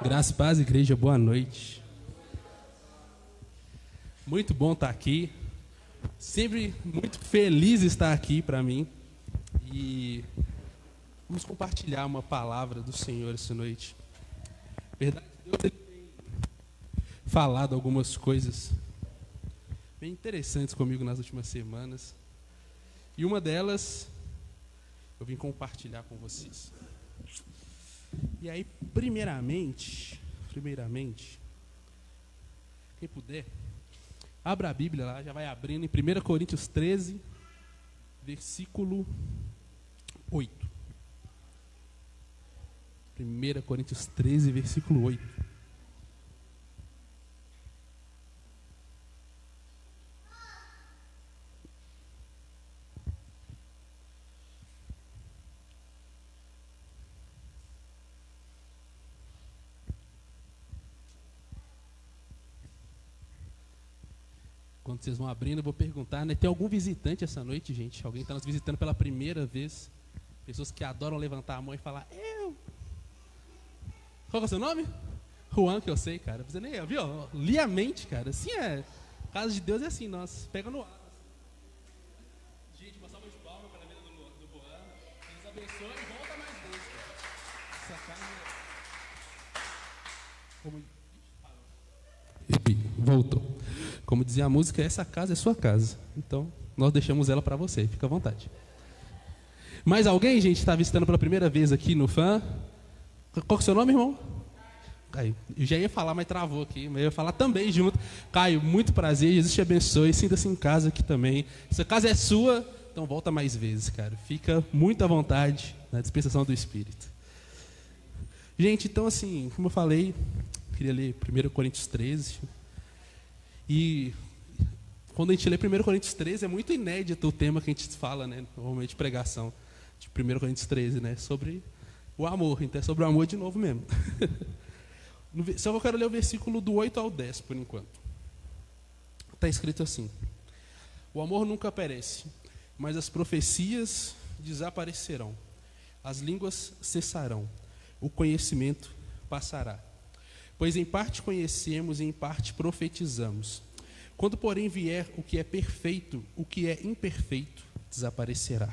Graças, paz, igreja, boa noite. Muito bom estar aqui. Sempre muito feliz estar aqui para mim. E vamos compartilhar uma palavra do Senhor essa noite. Verdade, Deus ele tem falado algumas coisas bem interessantes comigo nas últimas semanas. E uma delas eu vim compartilhar com vocês. E aí, primeiramente, quem puder, abra a Bíblia lá, já vai abrindo em 1 Coríntios 13, versículo 8. 1 Coríntios 13, versículo 8. Quando vocês vão abrindo, eu vou perguntar, né? Tem algum visitante essa noite, gente? Alguém está nos visitando pela primeira vez? Pessoas que adoram levantar a mão e falar, eu. Qual é o seu nome? Juan, que eu sei, cara. Você nem viu? Li a mente, cara. Assim é. Casa de Deus é assim, nós pega no ar. Gente, uma salva de palmas pela vida do Juan. Deus abençoe e volta mais vezes, cara. Essa casa é. Voltou. Como dizia a música, essa casa é sua casa. Então, nós deixamos ela para você. Fica à vontade. Mais alguém, gente, está visitando pela primeira vez aqui no FAM? Qual é o seu nome, irmão? Caio. Eu já ia falar, mas travou aqui. Mas eu ia falar também junto. Caio, muito prazer. Jesus te abençoe. Sinta-se em casa aqui também. Essa casa é sua, então volta mais vezes, cara. Fica muito à vontade na dispensação do Espírito. Gente, então assim, como eu falei, queria ler 1 Coríntios 13. E quando a gente lê 1 Coríntios 13, é muito inédito o tema que a gente fala, né? Normalmente pregação de 1 Coríntios 13, né? Sobre o amor, então é sobre o amor de novo mesmo. Só que eu quero ler o versículo do 8 ao 10 por enquanto. Está escrito assim: o amor nunca perece, mas as profecias desaparecerão, as línguas cessarão, o conhecimento passará. Pois em parte conhecemos e em parte profetizamos. Quando, porém, vier o que é perfeito, o que é imperfeito desaparecerá.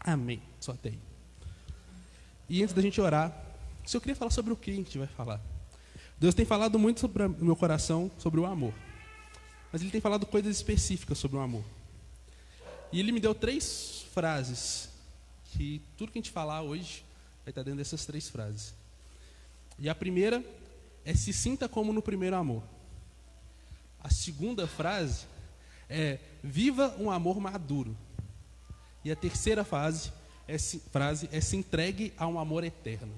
Amém. Só até aí. E antes da gente orar, eu queria falar sobre o que a gente vai falar. Deus tem falado muito sobre o meu coração, sobre o amor. Mas Ele tem falado coisas específicas sobre o amor. E Ele me deu 3 frases, que tudo que a gente falar hoje vai estar dentro dessas 3 frases. E a primeira é: se sinta como no primeiro amor. A segunda frase é: viva um amor maduro. E a terceira frase é: se entregue a um amor eterno.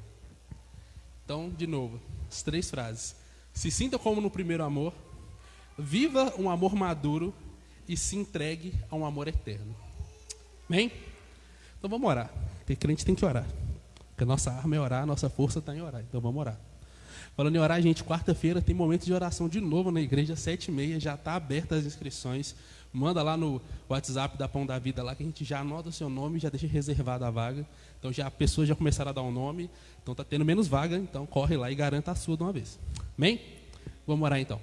Então, de novo, as 3 frases: se sinta como no primeiro amor, viva um amor maduro e se entregue a um amor eterno. Amém? Então vamos orar. Porque crente tem que orar. Porque a nossa arma é orar, a nossa força está em orar. Então vamos orar. Falando em orar, gente, quarta-feira tem momento de oração de novo na igreja, 7h30, já está aberta as inscrições. Manda lá no WhatsApp da Pão da Vida, lá que a gente já anota o seu nome e já deixa reservada a vaga. Então já, as pessoas já começaram a dar um nome, então está tendo menos vaga, então corre lá e garanta a sua de uma vez. Amém? Vamos orar então.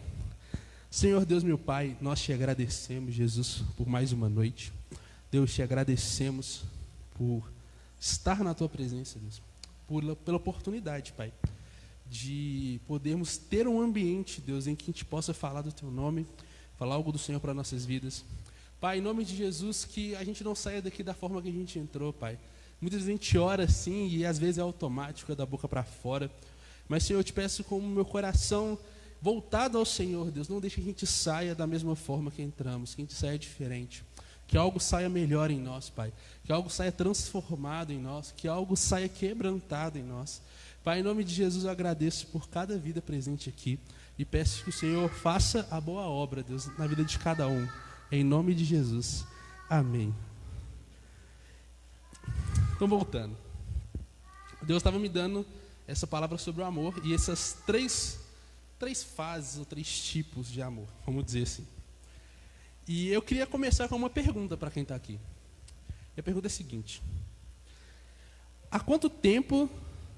Senhor Deus, meu Pai, nós te agradecemos, Jesus, por mais uma noite. Deus, te agradecemos por estar na tua presença, Deus, pela oportunidade, Pai, de podermos ter um ambiente, Deus, em que a gente possa falar do teu nome, falar algo do Senhor para nossas vidas. Pai, em nome de Jesus, que a gente não saia daqui da forma que a gente entrou, Pai. Muitas vezes a gente ora assim e às vezes é automático, é da boca para fora. Mas, Senhor, eu te peço com o meu coração voltado ao Senhor, Deus, não deixe que a gente saia da mesma forma que entramos, que a gente saia diferente. Que algo saia melhor em nós, Pai. Que algo saia transformado em nós. Que algo saia quebrantado em nós. Pai, em nome de Jesus, eu agradeço por cada vida presente aqui. E peço que o Senhor faça a boa obra, Deus, na vida de cada um. Em nome de Jesus. Amém. Então, voltando. Deus estava me dando essa palavra sobre o amor. E essas três fases, ou 3 tipos de amor, vamos dizer assim. E eu queria começar com uma pergunta para quem está aqui. E a pergunta é a seguinte: há quanto tempo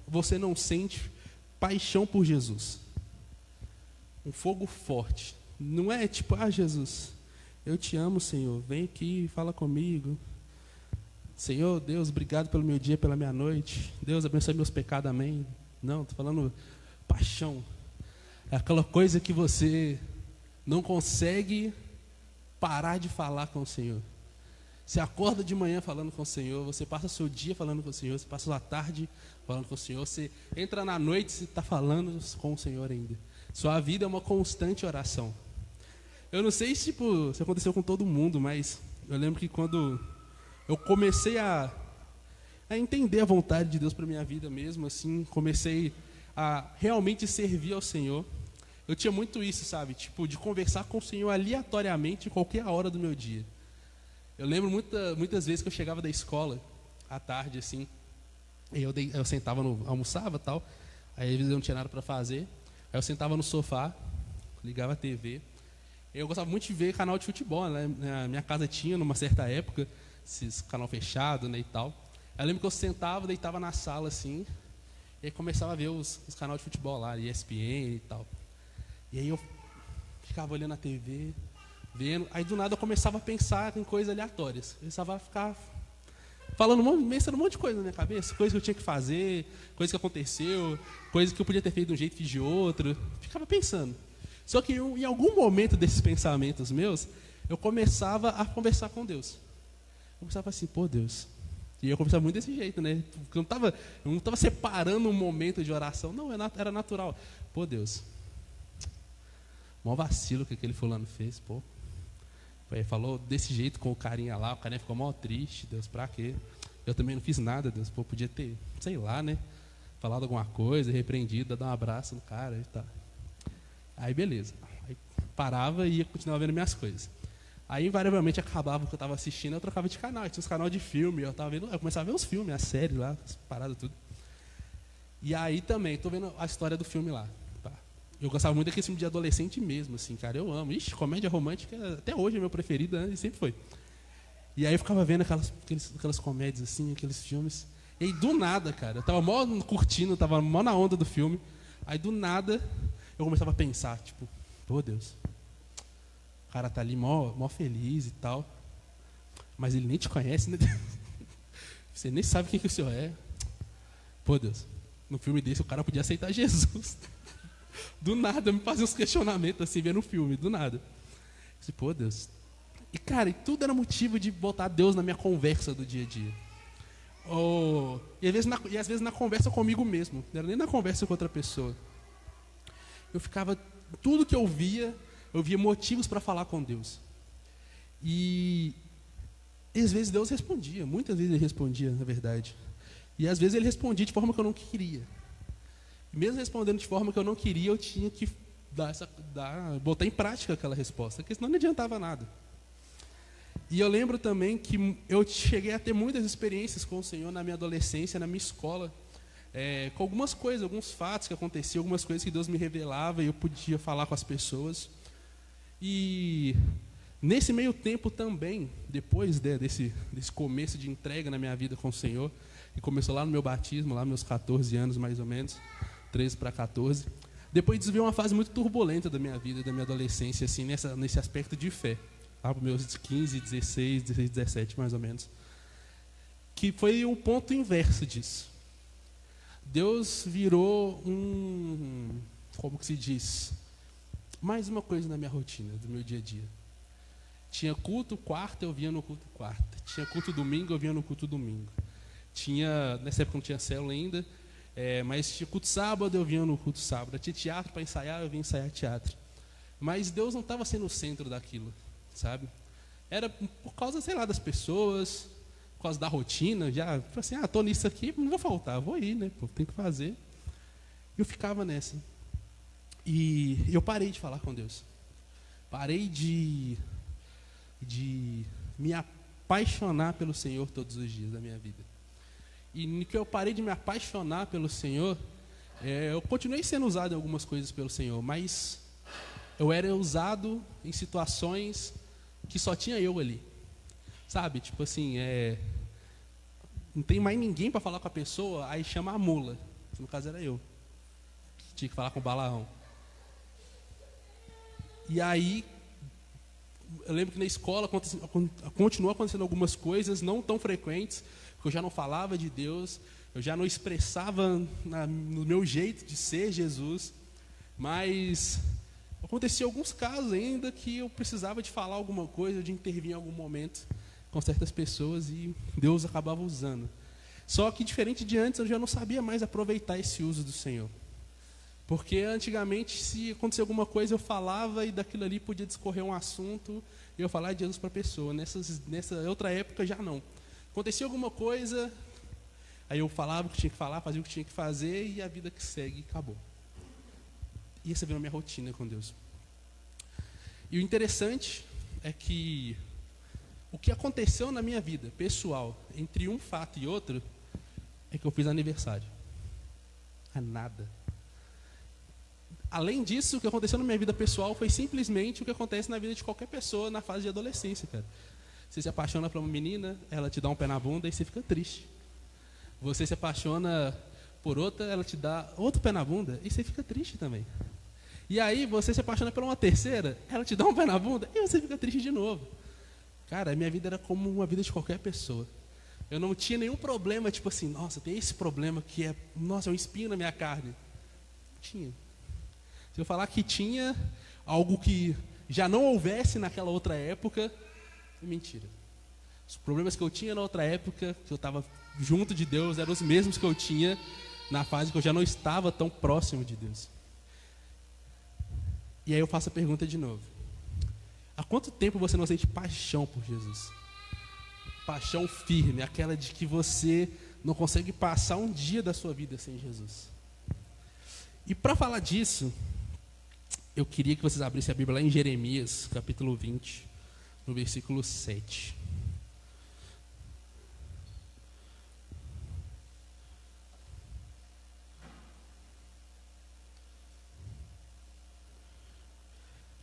você não sente paixão por Jesus. Um fogo forte. Não é tipo, Jesus, eu te amo, Senhor, vem aqui, fala comigo. Senhor, Deus, obrigado pelo meu dia, pela minha noite. Deus, abençoe meus pecados, amém. Não, estou falando paixão. É aquela coisa que você não consegue parar de falar com o Senhor. Você acorda de manhã falando com o Senhor, você passa o seu dia falando com o Senhor, você passa a sua tarde falando com o Senhor, você entra na noite e está falando com o Senhor ainda. Sua vida é uma constante oração. Eu não sei se aconteceu com todo mundo, mas eu lembro que quando eu comecei a entender a vontade de Deus para a minha vida mesmo, assim, comecei a realmente servir ao Senhor. Eu tinha muito isso, sabe? Tipo, de conversar com o Senhor aleatoriamente em qualquer hora do meu dia. Eu lembro muitas vezes que eu chegava da escola, à tarde, assim, e eu sentava, almoçava e tal, aí às vezes eu não tinha nada para fazer, aí eu sentava no sofá, ligava a TV. Eu gostava muito de ver canal de futebol, né? A minha casa tinha, numa certa época, esses canal fechado, né, e tal. Eu lembro que eu sentava, deitava na sala, assim, e aí começava a ver os canais de futebol lá, ESPN e tal. E aí eu ficava olhando a TV, vendo, aí do nada eu começava a pensar em coisas aleatórias. Eu começava a ficar falando, pensando um monte de coisa na minha cabeça, coisas que eu tinha que fazer, coisas que aconteceu, coisas que eu podia ter feito de um jeito e fiz de outro. Ficava pensando. Só que em algum momento desses pensamentos meus, eu começava a conversar com Deus. Eu começava assim, pô, Deus. E eu conversava muito desse jeito, né? Eu não estava separando um momento de oração, não, era natural. Pô, Deus, mó vacilo que aquele fulano fez, pô. Ele falou desse jeito com o carinha lá, o carinha ficou mó triste, Deus, pra quê? Eu também não fiz nada, Deus, pô, podia ter, sei lá, né? Falado alguma coisa, repreendido, dar um abraço no cara e tal. Aí beleza, aí parava e ia continuar vendo minhas coisas. Aí invariavelmente acabava o que eu estava assistindo, eu trocava de canal, tinha uns canais de filme, eu começava a ver os filmes, as séries lá, as paradas tudo. E aí também, tô vendo a história do filme lá. Tá? Eu gostava muito daquele filme de adolescente mesmo, assim, cara, eu amo. Ixi, comédia romântica até hoje é meu preferido, né? E sempre foi. E aí eu ficava vendo aquelas comédias assim, aqueles filmes. E aí do nada, cara, eu tava mó curtindo, tava mó na onda do filme. Aí do nada eu começava a pensar, tipo, pô, Deus, o cara tá ali mó feliz e tal, mas ele nem te conhece, né? Você nem sabe quem que o senhor é. Pô, Deus, no filme desse o cara podia aceitar Jesus. Do nada, me fazia uns questionamentos assim, vendo o filme, do nada. Eu disse, pô, Deus. E cara, e tudo era motivo de botar Deus na minha conversa do dia a dia. E às vezes na conversa comigo mesmo, não era nem na conversa com outra pessoa. Eu ficava, tudo que eu via motivos para falar com Deus. E às vezes Deus respondia, muitas vezes Ele respondia, na verdade. E às vezes Ele respondia de forma que eu não queria. E mesmo respondendo de forma que eu não queria, eu tinha que botar em prática aquela resposta, porque senão não adiantava nada. E eu lembro também que eu cheguei a ter muitas experiências com o Senhor na minha adolescência, na minha escola, com algumas coisas, alguns fatos que aconteciam, algumas coisas que Deus me revelava e eu podia falar com as pessoas. E nesse meio tempo também, depois desse começo de entrega na minha vida com o Senhor, que começou lá no meu batismo, lá meus 14 anos mais ou menos, 13 para 14, depois desviou uma fase muito turbulenta da minha vida, da minha adolescência, assim, nesse aspecto de fé, lá para meus 15, 16, 17 mais ou menos, que foi o ponto inverso disso. Deus virou como que se diz, mais uma coisa na minha rotina, do meu dia a dia. Tinha culto quarta, eu vinha no culto quarta. Tinha culto domingo, eu vinha no culto domingo. Nessa época não tinha célula ainda, mas tinha culto sábado, eu vinha no culto sábado. Tinha teatro para ensaiar, eu vinha ensaiar teatro. Mas Deus não estava sendo o centro daquilo, sabe? Era por causa, sei lá, das pessoas, por causa da rotina, já, assim, tô nisso aqui, não vou faltar, vou ir, né? Pô, tem que fazer. Eu ficava nessa. E eu parei de falar com Deus. Parei de me apaixonar pelo Senhor todos os dias da minha vida. E no que eu parei de me apaixonar pelo Senhor, eu continuei sendo usado em algumas coisas pelo Senhor, mas eu era usado em situações que só tinha eu ali. Sabe, tipo assim, não tem mais ninguém para falar com a pessoa, aí chama a mula, que no caso era eu. tinha que falar com Balaão. E aí, eu lembro que na escola continuou acontecendo algumas coisas não tão frequentes, porque eu já não falava de Deus, eu já não expressava no meu jeito de ser Jesus, mas aconteciam alguns casos ainda que eu precisava de falar alguma coisa, de intervir em algum momento com certas pessoas e Deus acabava usando. Só que diferente de antes, eu já não sabia mais aproveitar esse uso do Senhor. Porque antigamente, se acontecia alguma coisa, eu falava e daquilo ali podia discorrer um assunto e eu falar de Jesus para a pessoa. Nessa outra época já não. Acontecia alguma coisa, aí eu falava o que tinha que falar, fazia o que tinha que fazer e a vida que segue acabou. E essa veio a minha rotina com Deus. E o interessante é que o que aconteceu na minha vida pessoal, entre um fato e outro, é que eu fiz aniversário. A nada. Além disso, o que aconteceu na minha vida pessoal foi simplesmente o que acontece na vida de qualquer pessoa na fase de adolescência, cara. Você se apaixona por uma menina, ela te dá um pé na bunda e você fica triste. Você se apaixona por outra, ela te dá outro pé na bunda e você fica triste também. E aí você se apaixona por uma terceira, ela te dá um pé na bunda e você fica triste de novo. Cara, a minha vida era como uma vida de qualquer pessoa. Eu não tinha nenhum problema, tipo assim, nossa, tem esse problema que é, nossa, é um espinho na minha carne. Não tinha. Se eu falar que tinha algo que já não houvesse naquela outra época, é mentira. Os problemas que eu tinha na outra época, que eu estava junto de Deus, eram os mesmos que eu tinha na fase que eu já não estava tão próximo de Deus. E aí eu faço a pergunta de novo. Há quanto tempo você não sente paixão por Jesus? Paixão firme, aquela de que você não consegue passar um dia da sua vida sem Jesus. E para falar disso, eu queria que vocês abrissem a Bíblia lá em Jeremias, capítulo 20, no versículo 7.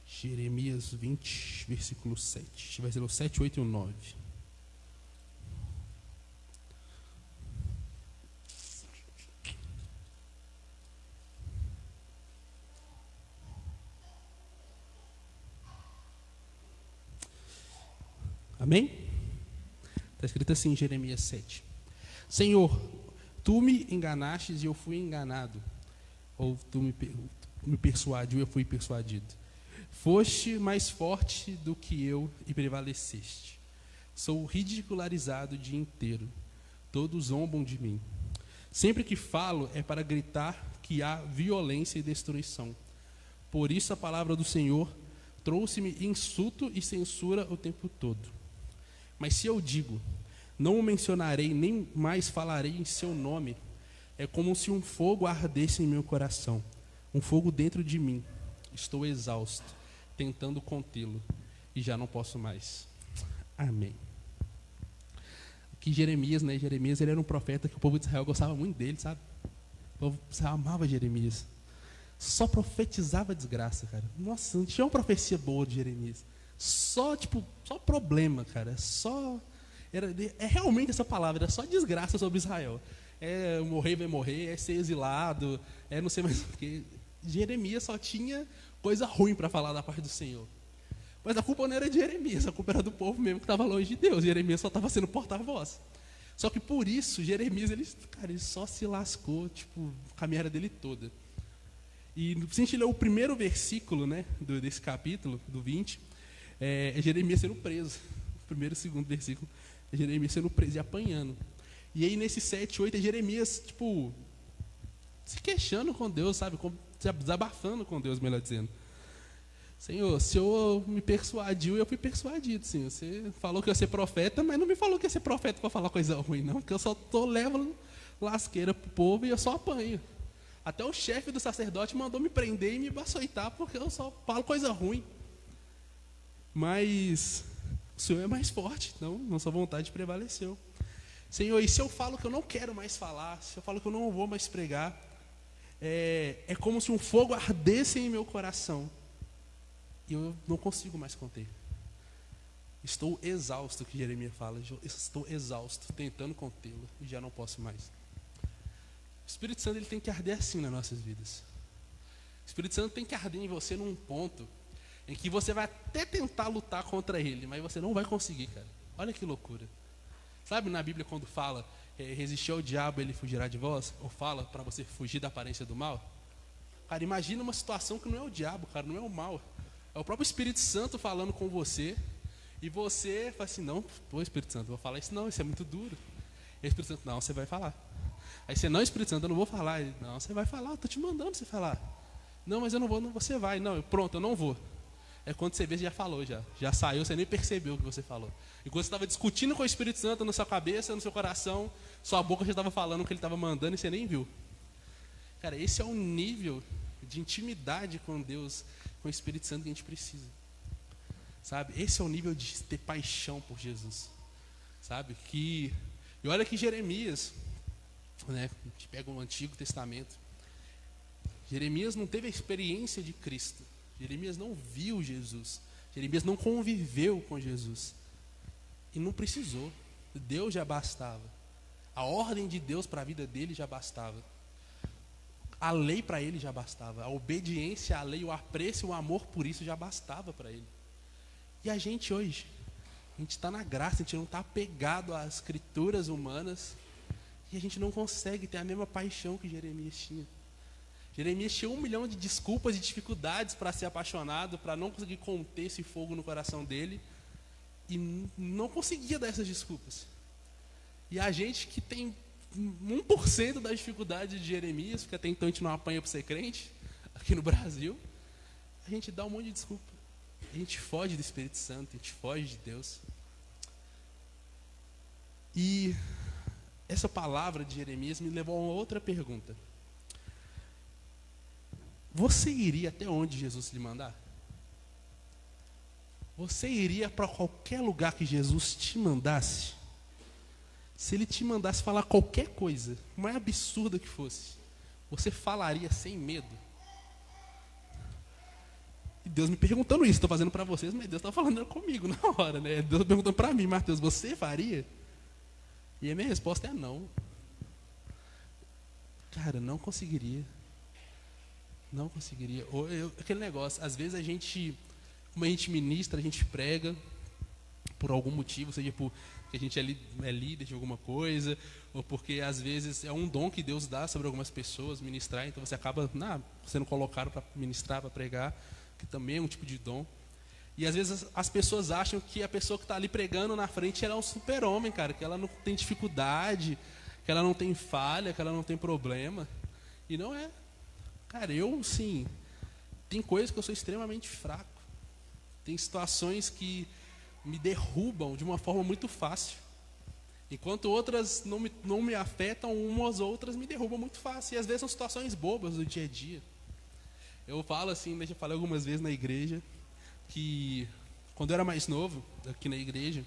Jeremias 20, versículo 7. Vai ser o 7, 8 e o 9. Amém? Está escrito assim em Jeremias 7. Senhor, tu me enganastes e eu fui enganado. Ou tu me persuadiu e eu fui persuadido. Foste mais forte do que eu e prevaleceste. Sou ridicularizado o dia inteiro. Todos zombam de mim. Sempre que falo é para gritar que há violência e destruição. Por isso a palavra do Senhor trouxe-me insulto e censura o tempo todo. Mas se eu digo, não o mencionarei, nem mais falarei em seu nome, é como se um fogo ardesse em meu coração, um fogo dentro de mim. Estou exausto, tentando contê-lo, e já não posso mais. Amém. Aqui Jeremias, né? Jeremias, ele era um profeta que o povo de Israel gostava muito dele, sabe? O povo de Israel amava Jeremias. Só profetizava desgraça, cara. Nossa, não tinha uma profecia boa de Jeremias. Só problema, cara. É realmente essa palavra, era só desgraça sobre Israel. É morrer, vai morrer, é ser exilado, é não sei mais o que. Jeremias só tinha coisa ruim para falar da parte do Senhor. Mas a culpa não era de Jeremias, a culpa era do povo mesmo que estava longe de Deus. Jeremias só estava sendo porta-voz. Só que por isso, Jeremias, ele só se lascou, tipo, a caminhada dele toda. E se a gente ler o primeiro versículo, né, desse capítulo, do 20, é Jeremias sendo preso. O primeiro e o segundo versículo é Jeremias sendo preso e apanhando. E aí nesse 7, 8 é Jeremias, tipo, se queixando com Deus, sabe, desabafando com Deus, melhor dizendo. Senhor, o Senhor me persuadiu e eu fui persuadido, Senhor. Você falou que ia ser profeta, mas não me falou que ia ser profeta para falar coisa ruim, não. Porque eu só levo lasqueira pro povo e eu só apanho. Até o chefe do sacerdote mandou me prender e me açoitar porque eu só falo coisa ruim. Mas o Senhor é mais forte, então nossa vontade prevaleceu. Senhor, e se eu falo que eu não quero mais falar, se eu falo que eu não vou mais pregar, é como se um fogo ardesse em meu coração. E eu não consigo mais conter. Estou exausto, que Jeremias fala. Estou exausto, tentando contê-lo, e já não posso mais. O Espírito Santo ele tem que arder assim nas nossas vidas. Espírito Santo tem que arder em você num ponto em que você vai até tentar lutar contra ele, mas você não vai conseguir, cara. Olha que loucura. Sabe na Bíblia quando fala, resistir ao diabo, ele fugirá de vós? Ou fala para você fugir da aparência do mal? Cara, imagina uma situação que não é o diabo, cara, não é o mal. É o próprio Espírito Santo falando com você. E você fala assim, não, pô, Espírito Santo, eu vou falar isso não, isso é muito duro. E o Espírito Santo, não, você vai falar. Aí você, não, Espírito Santo, eu não vou falar. Ele, não, você vai falar, eu estou te mandando você falar. Não, mas eu não vou, não, você vai. Não, pronto, eu não vou. É quando você vê, você já falou, já saiu, você nem percebeu o que você falou. Enquanto você estava discutindo com o Espírito Santo na sua cabeça, no seu coração, sua boca já estava falando o que ele estava mandando e você nem viu. Cara, esse é o nível de intimidade com Deus, com o Espírito Santo que a gente precisa. Sabe? Esse é o nível de ter paixão por Jesus. Sabe? E olha que Jeremias, né? A gente pega o Antigo Testamento. Jeremias não teve a experiência de Cristo. Jeremias não viu Jesus. Jeremias não conviveu com Jesus. E não precisou. Deus já bastava. A ordem de Deus para a vida dele já bastava. A lei para ele já bastava. A obediência à lei, o apreço e o amor por isso já bastava para ele. E a gente hoje, a gente está na graça, a gente não está apegado às escrituras humanas. E a gente não consegue ter a mesma paixão que Jeremias tinha. Jeremias tinha 1 milhão de desculpas e dificuldades para ser apaixonado, para não conseguir conter esse fogo no coração dele. E não conseguia dar essas desculpas. E a gente que tem 1% da dificuldade de Jeremias, porque até então a gente não apanha para ser crente, aqui no Brasil, a gente dá um monte de desculpa. A gente foge do Espírito Santo, a gente foge de Deus. E essa palavra de Jeremias me levou a uma outra pergunta. Você iria até onde Jesus lhe mandar? Você iria para qualquer lugar que Jesus te mandasse? Se ele te mandasse falar qualquer coisa, por mais absurda que fosse, você falaria sem medo? E Deus me perguntando isso, estou fazendo para vocês, mas Deus está falando comigo na hora, né? Deus perguntando para mim, Mateus, você faria? E a minha resposta é não. Cara, não conseguiria. Não conseguiria. Aquele negócio, às vezes a gente, como a gente ministra, a gente prega, por algum motivo, seja porque a gente é líder de alguma coisa, ou porque às vezes é um dom que Deus dá sobre algumas pessoas, ministrar, então você acaba sendo colocado para ministrar, para pregar, que também é um tipo de dom. E às vezes as pessoas acham que a pessoa que está ali pregando na frente, ela é um super-homem, cara, que ela não tem dificuldade, que ela não tem falha, que ela não tem problema. E não é. Cara, sim, tem coisas que eu sou extremamente fraco. Tem situações que me derrubam de uma forma muito fácil. Enquanto outras não me afetam, umas outras me derrubam muito fácil. E às vezes são situações bobas do dia a dia. Eu falo assim, já falei algumas vezes na igreja, que quando eu era mais novo, aqui na igreja,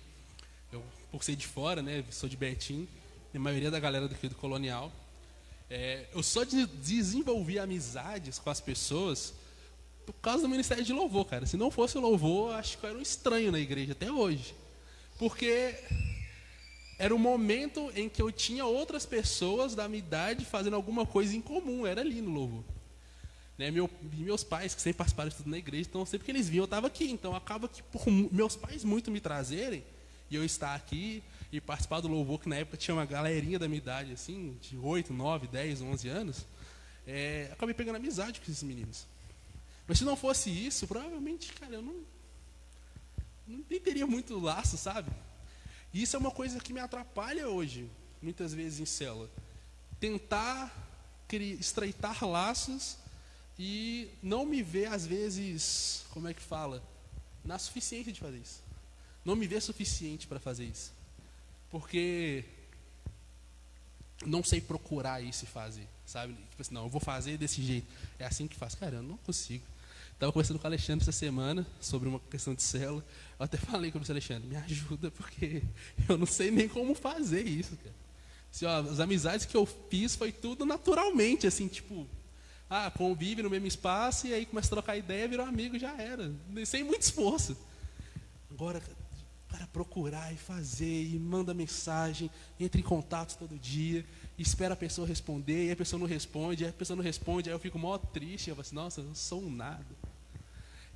eu, por ser de fora, né, sou de Betim, a maioria da galera daqui do Colonial, eu só desenvolvi amizades com as pessoas por causa do ministério de louvor, cara. Se não fosse o louvor, acho que eu era um estranho na igreja até hoje. Porque era o momento em que eu tinha outras pessoas da minha idade fazendo alguma coisa em comum, era ali no louvor. Né, meus pais, que sempre participaram de tudo na igreja, então sempre que eles vinham, eu estava aqui. Então acaba que por meus pais muito me trazerem, e eu estar aqui e participar do louvor, que na época tinha uma galerinha da minha idade, assim, de 8, 9, 10, 11 anos, acabei pegando amizade com esses meninos. Mas se não fosse isso, provavelmente, cara, eu nem teria muito laço, sabe? E isso é uma coisa que me atrapalha hoje, muitas vezes em célula. Tentar estreitar laços e não me ver, às vezes, como é que fala? Na suficiência de fazer isso. Não me ver suficiente para fazer isso. Porque não sei procurar isso e fazer, sabe? Tipo assim, não, eu vou fazer desse jeito. É assim que faz. Cara, eu não consigo. Estava conversando com o Alexandre essa semana sobre uma questão de célula. Eu até falei com o Alexandre, me ajuda, porque eu não sei nem como fazer isso, cara. Assim, ó, as amizades que eu fiz foi tudo naturalmente, assim, tipo, convive no mesmo espaço e aí começa a trocar ideia, virou amigo, já era. Sem muito esforço. Agora, para procurar e fazer, e manda mensagem, entra em contato todo dia, espero a pessoa responder, e a pessoa não responde, aí eu fico mó triste, eu falo assim, nossa, eu não sou um nada.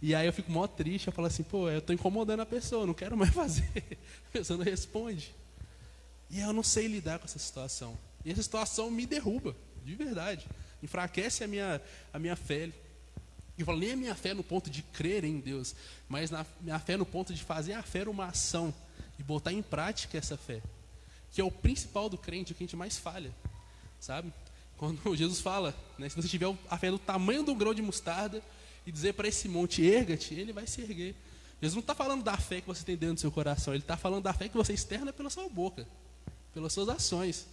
E aí eu fico mó triste, eu falo assim, pô, eu estou incomodando a pessoa, não quero mais fazer. A pessoa não responde. E eu não sei lidar com essa situação. E essa situação me derruba, de verdade. Enfraquece a minha fé. Eu falo, nem a minha fé no ponto de crer em Deus, mas na minha fé no ponto de fazer a fé uma ação e botar em prática essa fé, que é o principal do crente, o que a gente mais falha, sabe? Quando Jesus fala, né, se você tiver a fé do tamanho do grão de mostarda e dizer para esse monte, erga-te, ele vai se erguer. Jesus não está falando da fé que você tem dentro do seu coração, ele está falando da fé que você externa pela sua boca, pelas suas ações.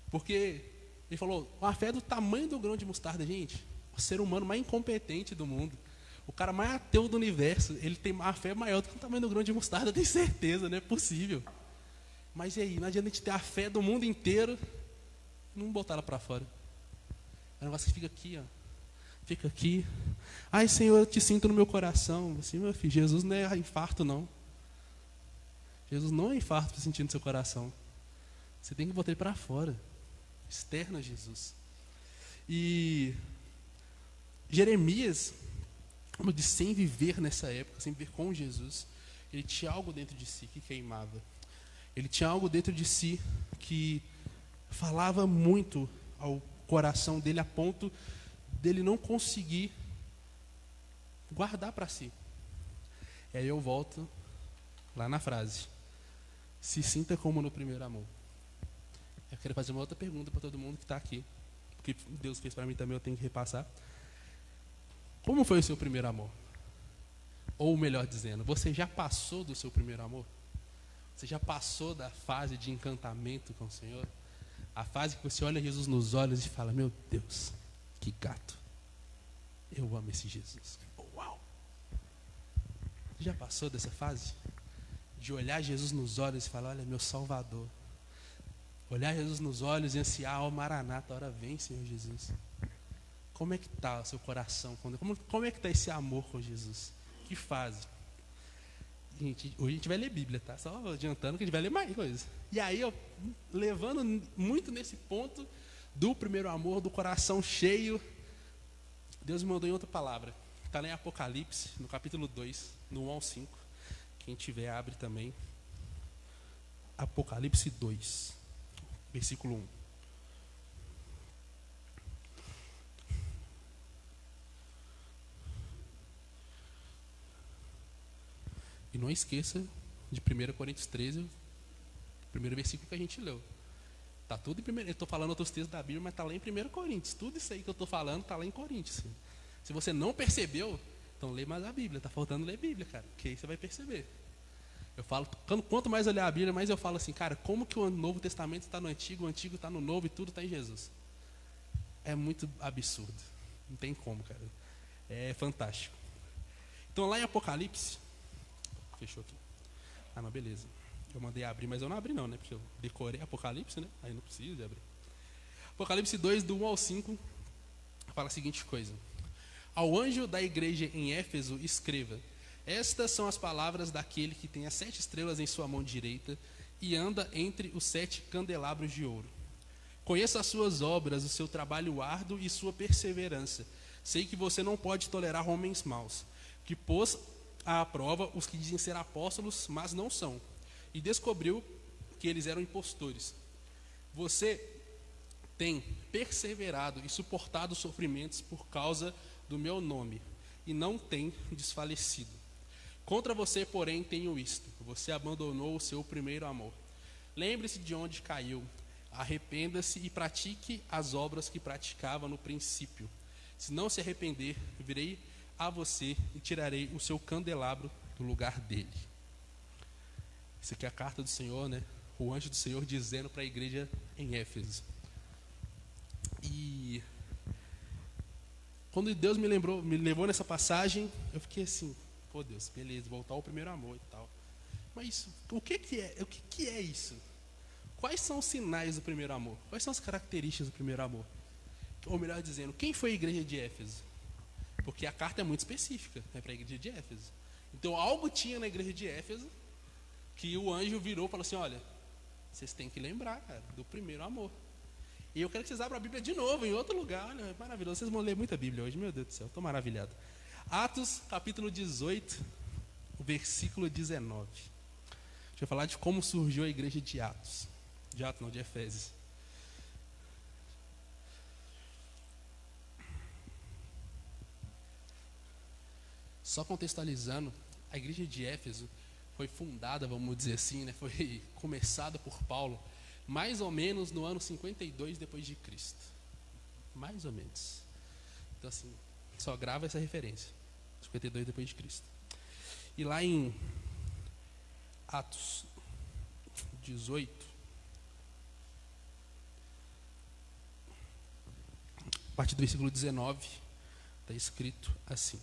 Porque ele falou, a fé do tamanho do grão de mostarda, gente, o ser humano mais incompetente do mundo, o cara mais ateu do universo, ele tem uma fé maior do que o tamanho do grão de mostarda, eu tenho certeza, não é possível. Mas e aí, não adianta a gente ter a fé do mundo inteiro e não botar ela para fora. É um negócio que fica aqui, ó. Fica aqui. Ai, Senhor, eu te sinto no meu coração. Assim, meu filho, Jesus não é infarto, não. Jesus não é infarto para sentir no seu coração. Você tem que botar ele para fora. Externa Jesus. E Jeremias, como eu disse, sem viver nessa época, sem viver com Jesus, ele tinha algo dentro de si que queimava. Ele tinha algo dentro de si que falava muito ao coração dele, a ponto dele não conseguir guardar para si. E aí eu volto lá na frase: se sinta como no primeiro amor. Eu quero fazer uma outra pergunta para todo mundo que está aqui, porque Deus fez para mim também, eu tenho que repassar. Como foi o seu primeiro amor? Ou melhor dizendo, você já passou do seu primeiro amor? Você já passou da fase de encantamento com o Senhor? A fase que você olha Jesus nos olhos e fala, meu Deus, que gato. Eu amo esse Jesus. Uau! Você já passou dessa fase? De olhar Jesus nos olhos e falar, olha, meu Salvador. Olhar Jesus nos olhos e ansiar, ó Maranata, hora vem, Senhor Jesus. Como é que está o seu coração? Como é que está esse amor com Jesus? Que fase? Gente, hoje a gente vai ler Bíblia, tá? Só adiantando que a gente vai ler mais coisas. E aí, eu, levando muito nesse ponto do primeiro amor, do coração cheio, Deus me mandou em outra palavra. Está lá em Apocalipse, no capítulo 2, no 1 ao 5. Quem tiver, abre também. Apocalipse 2, versículo 1. E não esqueça de 1 Coríntios 13, o primeiro versículo que a gente leu. Está tudo em primeiro. Eu estou falando outros textos da Bíblia, mas está lá em 1 Coríntios. Tudo isso aí que eu estou falando está lá em Coríntios. Se você não percebeu, então lê mais a Bíblia. Está faltando ler a Bíblia, cara, porque aí você vai perceber. Eu falo, quanto mais eu ler a Bíblia, mais eu falo assim, cara, como que o Novo Testamento está no Antigo, o Antigo está no Novo e tudo está em Jesus? É muito absurdo. Não tem como, cara. É fantástico. Então lá em Apocalipse, fechou aqui. Ah, não, beleza. Eu mandei abrir, mas eu não abri não, né? Porque eu decorei Apocalipse, né? Aí não preciso de abrir. Apocalipse 2, do 1 ao 5, fala a seguinte coisa. Ao anjo da igreja em Éfeso, escreva: estas são as palavras daquele que tem as 7 estrelas em sua mão direita e anda entre os 7 candelabros de ouro. Conheço as suas obras, o seu trabalho árduo e sua perseverança. Sei que você não pode tolerar homens maus, que pôs à prova os que dizem ser apóstolos, mas não são, e descobriu que eles eram impostores. Você tem perseverado e suportado sofrimentos por causa do meu nome, e não tem desfalecido. Contra você, porém, tenho isto: você abandonou o seu primeiro amor. Lembre-se de onde caiu, arrependa-se e pratique as obras que praticava no princípio. Se não se arrepender, virei a você e tirarei o seu candelabro do lugar dele. Isso aqui é a carta do Senhor, né? O anjo do Senhor dizendo para a igreja em Éfeso. E quando Deus me levou nessa passagem, eu fiquei assim, pô Deus, beleza, voltar ao primeiro amor e tal. Mas o que é isso? Quais são os sinais do primeiro amor? Quais são as características do primeiro amor? Ou melhor dizendo, quem foi a igreja de Éfeso? Porque a carta é muito específica, né, para a igreja de Éfeso. Então algo tinha na igreja de Éfeso que o anjo virou e falou assim, olha, vocês têm que lembrar, cara, do primeiro amor. E eu quero que vocês abram a Bíblia de novo, em outro lugar. Olha, é maravilhoso. Vocês vão ler muita Bíblia hoje, meu Deus do céu, estou maravilhado. Atos, capítulo 18, o versículo 19. Deixa eu falar de como surgiu a igreja de Atos. De Atos não, de Efésios. Só contextualizando, a igreja de Éfeso foi fundada, vamos dizer assim, né, foi começada por Paulo, mais ou menos no ano 52 depois de Cristo. Mais ou menos. Então assim, só grava essa referência. 52 depois de Cristo. E lá em Atos 18, a partir do versículo 19, está escrito assim: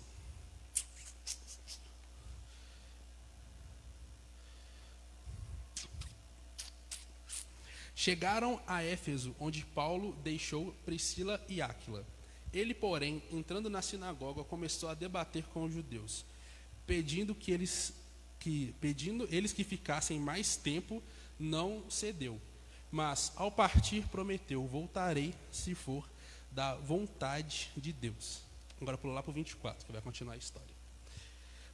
chegaram a Éfeso, onde Paulo deixou Priscila e Áquila. Ele, porém, entrando na sinagoga, começou a debater com os judeus, pedindo eles que ficassem mais tempo. Não cedeu, mas ao partir prometeu: voltarei se for da vontade de Deus. Agora pula lá para o 24, que vai continuar a história.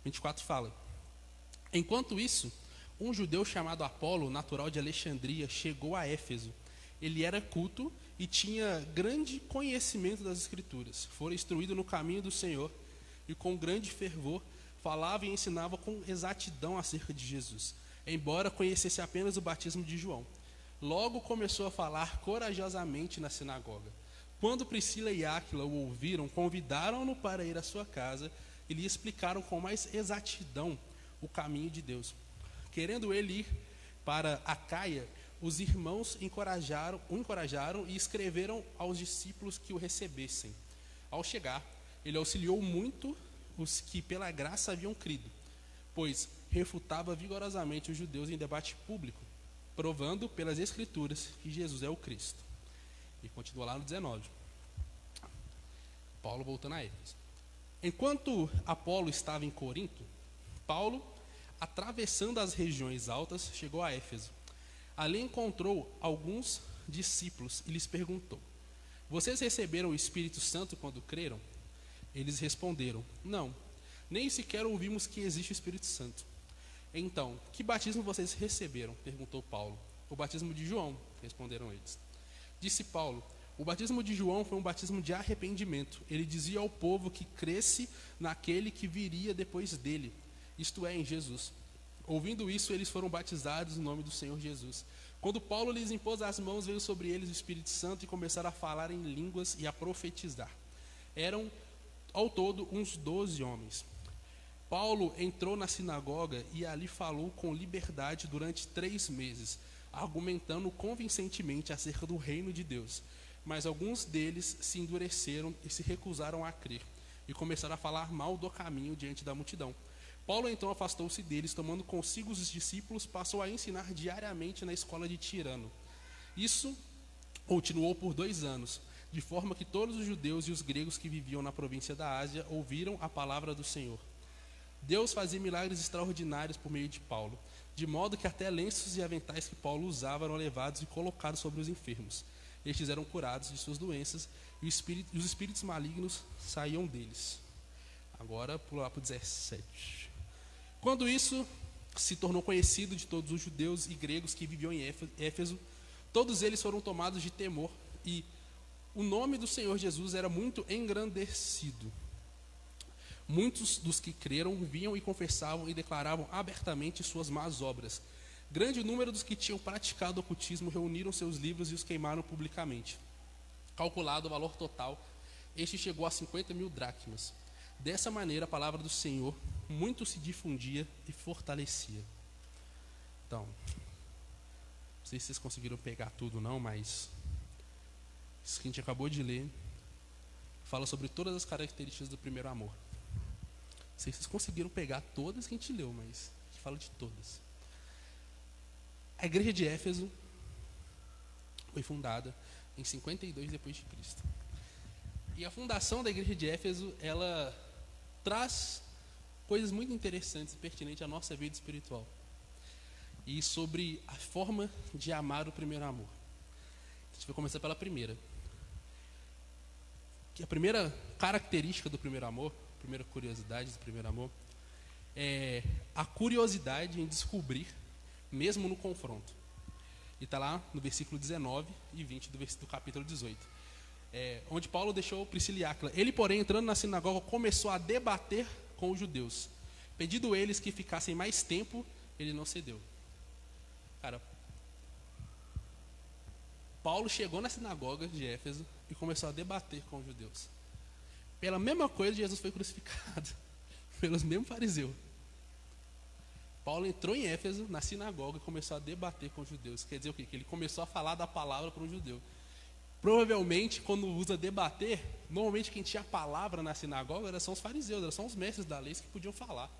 24 fala: enquanto isso, um judeu chamado Apolo, natural de Alexandria, chegou a Éfeso. Ele era culto e tinha grande conhecimento das Escrituras. Fora instruído no caminho do Senhor e com grande fervor falava e ensinava com exatidão acerca de Jesus, embora conhecesse apenas o batismo de João. Logo começou a falar corajosamente na sinagoga. Quando Priscila e Áquila o ouviram, convidaram-no para ir à sua casa e lhe explicaram com mais exatidão o caminho de Deus. Querendo ele ir para Acaia, os irmãos o encorajaram e escreveram aos discípulos que o recebessem. Ao chegar, ele auxiliou muito os que pela graça haviam crido, pois refutava vigorosamente os judeus em debate público, provando pelas Escrituras que Jesus é o Cristo. E continua lá no 19. Paulo voltando a Éfeso. Enquanto Apolo estava em Corinto, Paulo, atravessando as regiões altas, chegou a Éfeso. Ali encontrou alguns discípulos e lhes perguntou: vocês receberam o Espírito Santo quando creram? Eles responderam: não, nem sequer ouvimos que existe o Espírito Santo. Então, que batismo vocês receberam? Perguntou Paulo. O batismo de João, responderam eles. Disse Paulo: o batismo de João foi um batismo de arrependimento. Ele dizia ao povo que cresce naquele que viria depois dele, isto é, em Jesus. Ouvindo isso, eles foram batizados no nome do Senhor Jesus. Quando Paulo lhes impôs as mãos, veio sobre eles o Espírito Santo e começaram a falar em línguas e a profetizar. Eram, ao todo, uns 12 homens. Paulo entrou na sinagoga e ali falou com liberdade durante 3 meses, argumentando convincentemente acerca do reino de Deus. Mas alguns deles se endureceram e se recusaram a crer, e começaram a falar mal do caminho diante da multidão. Paulo então afastou-se deles, tomando consigo os discípulos, passou a ensinar diariamente na escola de Tirano. Isso continuou por 2 anos, de forma que todos os judeus e os gregos que viviam na província da Ásia ouviram a palavra do Senhor. Deus fazia milagres extraordinários por meio de Paulo, de modo que até lenços e aventais que Paulo usava eram levados e colocados sobre os enfermos. Estes eram curados de suas doenças e os espíritos malignos saíam deles. Agora, pula lá para o 17. Quando isso se tornou conhecido de todos os judeus e gregos que viviam em Éfeso, todos eles foram tomados de temor e o nome do Senhor Jesus era muito engrandecido. Muitos dos que creram vinham e confessavam e declaravam abertamente suas más obras. Grande número dos que tinham praticado ocultismo reuniram seus livros e os queimaram publicamente. Calculado o valor total, este chegou a 50.000 dracmas. Dessa maneira, a palavra do Senhor muito se difundia e fortalecia. Então, não sei se vocês conseguiram pegar tudo não, mas isso que a gente acabou de ler fala sobre todas as características do primeiro amor. Não sei se vocês conseguiram pegar todas que a gente leu, mas a gente fala de todas. A igreja de Éfeso foi fundada em 52 depois de Cristo. E a fundação da igreja de Éfeso, ela traz coisas muito interessantes e pertinentes à nossa vida espiritual. E sobre a forma de amar o primeiro amor. A gente vai começar pela primeira. Que a primeira característica do primeiro amor, a primeira curiosidade do primeiro amor, é a curiosidade em descobrir, mesmo no confronto. E está lá no versículo 19 e 20 do capítulo 18. Onde Paulo deixou Priscila e Áquila. Ele, porém, entrando na sinagoga, começou a debater com os judeus. Pedindo eles que ficassem mais tempo, ele não cedeu. Cara, Paulo chegou na sinagoga de Éfeso e começou a debater com os judeus. Pela mesma coisa, Jesus foi crucificado. Pelos mesmos fariseus. Paulo entrou em Éfeso, na sinagoga, e começou a debater com os judeus. Quer dizer o quê? Que ele começou a falar da palavra para um judeu. Provavelmente, quando usa debater, normalmente quem tinha a palavra na sinagoga eram só os fariseus, eram só os mestres da lei que podiam falar.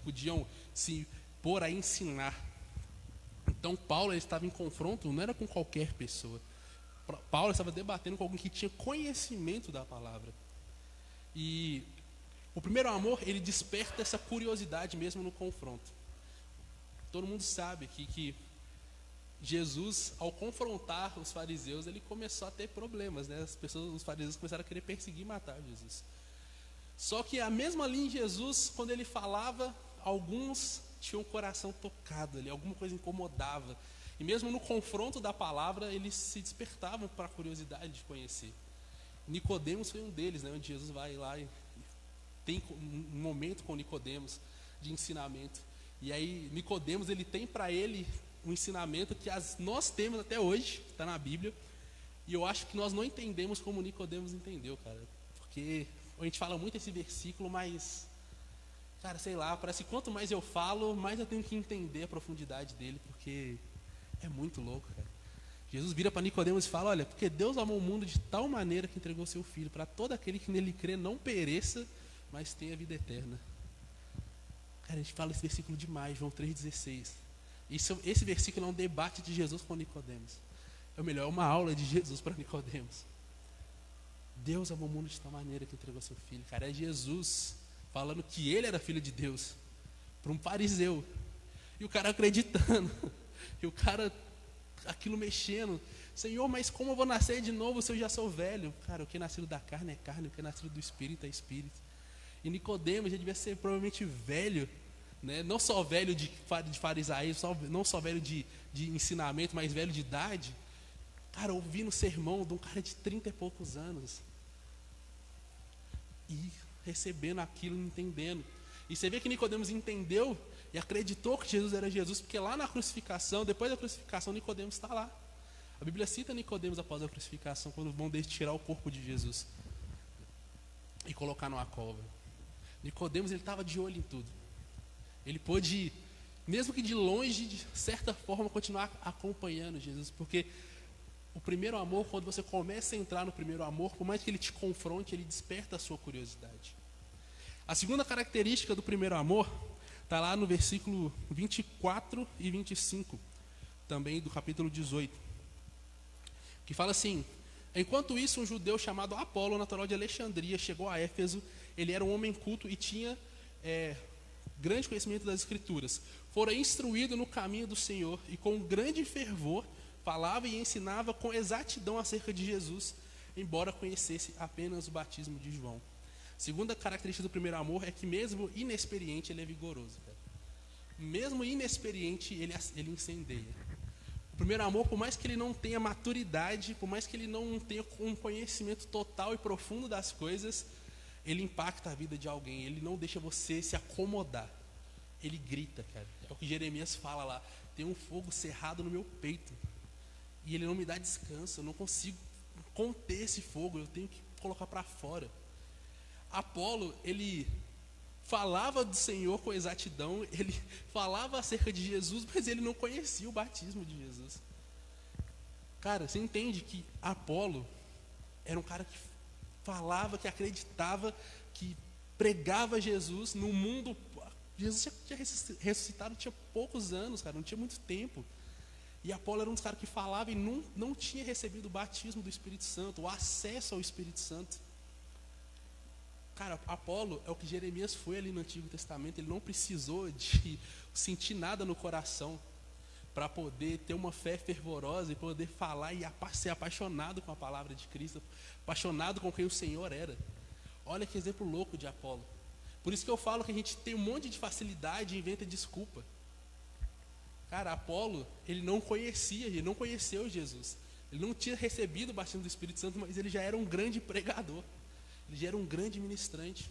Podiam se pôr a ensinar. Então Paulo estava em confronto, não era com qualquer pessoa. Paulo estava debatendo com alguém que tinha conhecimento da palavra. E o primeiro amor, ele desperta essa curiosidade mesmo no confronto. Todo mundo sabe que Jesus, ao confrontar os fariseus, ele começou a ter problemas, né? Os fariseus começaram a querer perseguir e matar Jesus. Só que a mesma linha em Jesus, quando ele falava, alguns tinham o coração tocado ali, alguma coisa incomodava. E mesmo no confronto da palavra, eles se despertavam para a curiosidade de conhecer. Nicodemos foi um deles, né? Onde Jesus vai lá e tem um momento com Nicodemos de ensinamento. E aí Nicodemos, ele tem para ele um ensinamento que nós temos até hoje, está na Bíblia. E eu acho que nós não entendemos como Nicodemos entendeu, cara. Porque a gente fala muito esse versículo, mas, cara, sei lá, parece que quanto mais eu falo, mais eu tenho que entender a profundidade dele, porque é muito louco, cara. Jesus vira para Nicodemos e fala: olha, porque Deus amou o mundo de tal maneira que entregou seu Filho, para todo aquele que nele crê não pereça, mas tenha vida eterna. Cara, a gente fala esse versículo demais, João 3,16. Esse versículo é um debate de Jesus com Nicodemos. Ou melhor, é uma aula de Jesus para Nicodemos. Deus amou o mundo de tal maneira que entregou seu Filho. Cara, é Jesus falando que ele era filho de Deus para um fariseu. E o cara acreditando. E o cara, aquilo mexendo. Senhor, mas como eu vou nascer de novo se eu já sou velho? Cara, o que é nascido da carne é carne, o que é nascido do Espírito é Espírito. E Nicodemos já devia ser provavelmente velho, né? Não só velho de farisaísmo, não só velho de ensinamento, mas velho de idade. Cara, ouvindo o sermão de um cara de 30 e poucos anos. E recebendo aquilo, entendendo. E você vê que Nicodemos entendeu e acreditou que Jesus era Jesus, porque lá na crucificação, depois da crucificação, Nicodemos está lá. A Bíblia cita Nicodemos após a crucificação, quando vão tirar o corpo de Jesus e colocar numa cova. Nicodemos, ele estava de olho em tudo. Ele pôde, mesmo que de longe, de certa forma, continuar acompanhando Jesus, porque o primeiro amor, quando você começa a entrar no primeiro amor, por mais que ele te confronte, ele desperta a sua curiosidade. A segunda característica do primeiro amor está lá no versículo 24 e 25, também do capítulo 18, que fala assim: enquanto isso, um judeu chamado Apolo, natural de Alexandria, chegou a Éfeso. Ele era um homem culto e tinha grande conhecimento das Escrituras. Fora instruído no caminho do Senhor e com grande fervor falava e ensinava com exatidão acerca de Jesus, embora conhecesse apenas o batismo de João. Segunda característica do primeiro amor é que mesmo inexperiente ele é vigoroso, cara. Mesmo inexperiente ele incendeia. O primeiro amor, por mais que ele não tenha maturidade, por mais que ele não tenha um conhecimento total e profundo das coisas, ele impacta a vida de alguém. Ele não deixa você se acomodar. Ele grita, cara. É o que Jeremias fala lá: tem um fogo cerrado no meu peito e ele não me dá descanso. Eu não consigo conter esse fogo, eu tenho que colocar para fora. Apolo, ele falava do Senhor com exatidão, ele falava acerca de Jesus, mas ele não conhecia o batismo de Jesus. Cara, você entende que Apolo era um cara que falava, que acreditava, que pregava Jesus no mundo. Jesus tinha ressuscitado, tinha poucos anos, cara, não tinha muito tempo. E Apolo era um dos caras que falava e não tinha recebido o batismo do Espírito Santo, o acesso ao Espírito Santo. Cara, Apolo é o que Jeremias foi ali no Antigo Testamento. Ele não precisou de sentir nada no coração para poder ter uma fé fervorosa e poder falar e ser apaixonado com a palavra de Cristo, apaixonado com quem o Senhor era. Olha que exemplo louco de Apolo. Por isso que eu falo que a gente tem um monte de facilidade e inventa desculpa. Cara, Apolo, ele não conheceu Jesus. Ele não tinha recebido o batismo do Espírito Santo, mas ele já era um grande pregador. Ele já era um grande ministrante.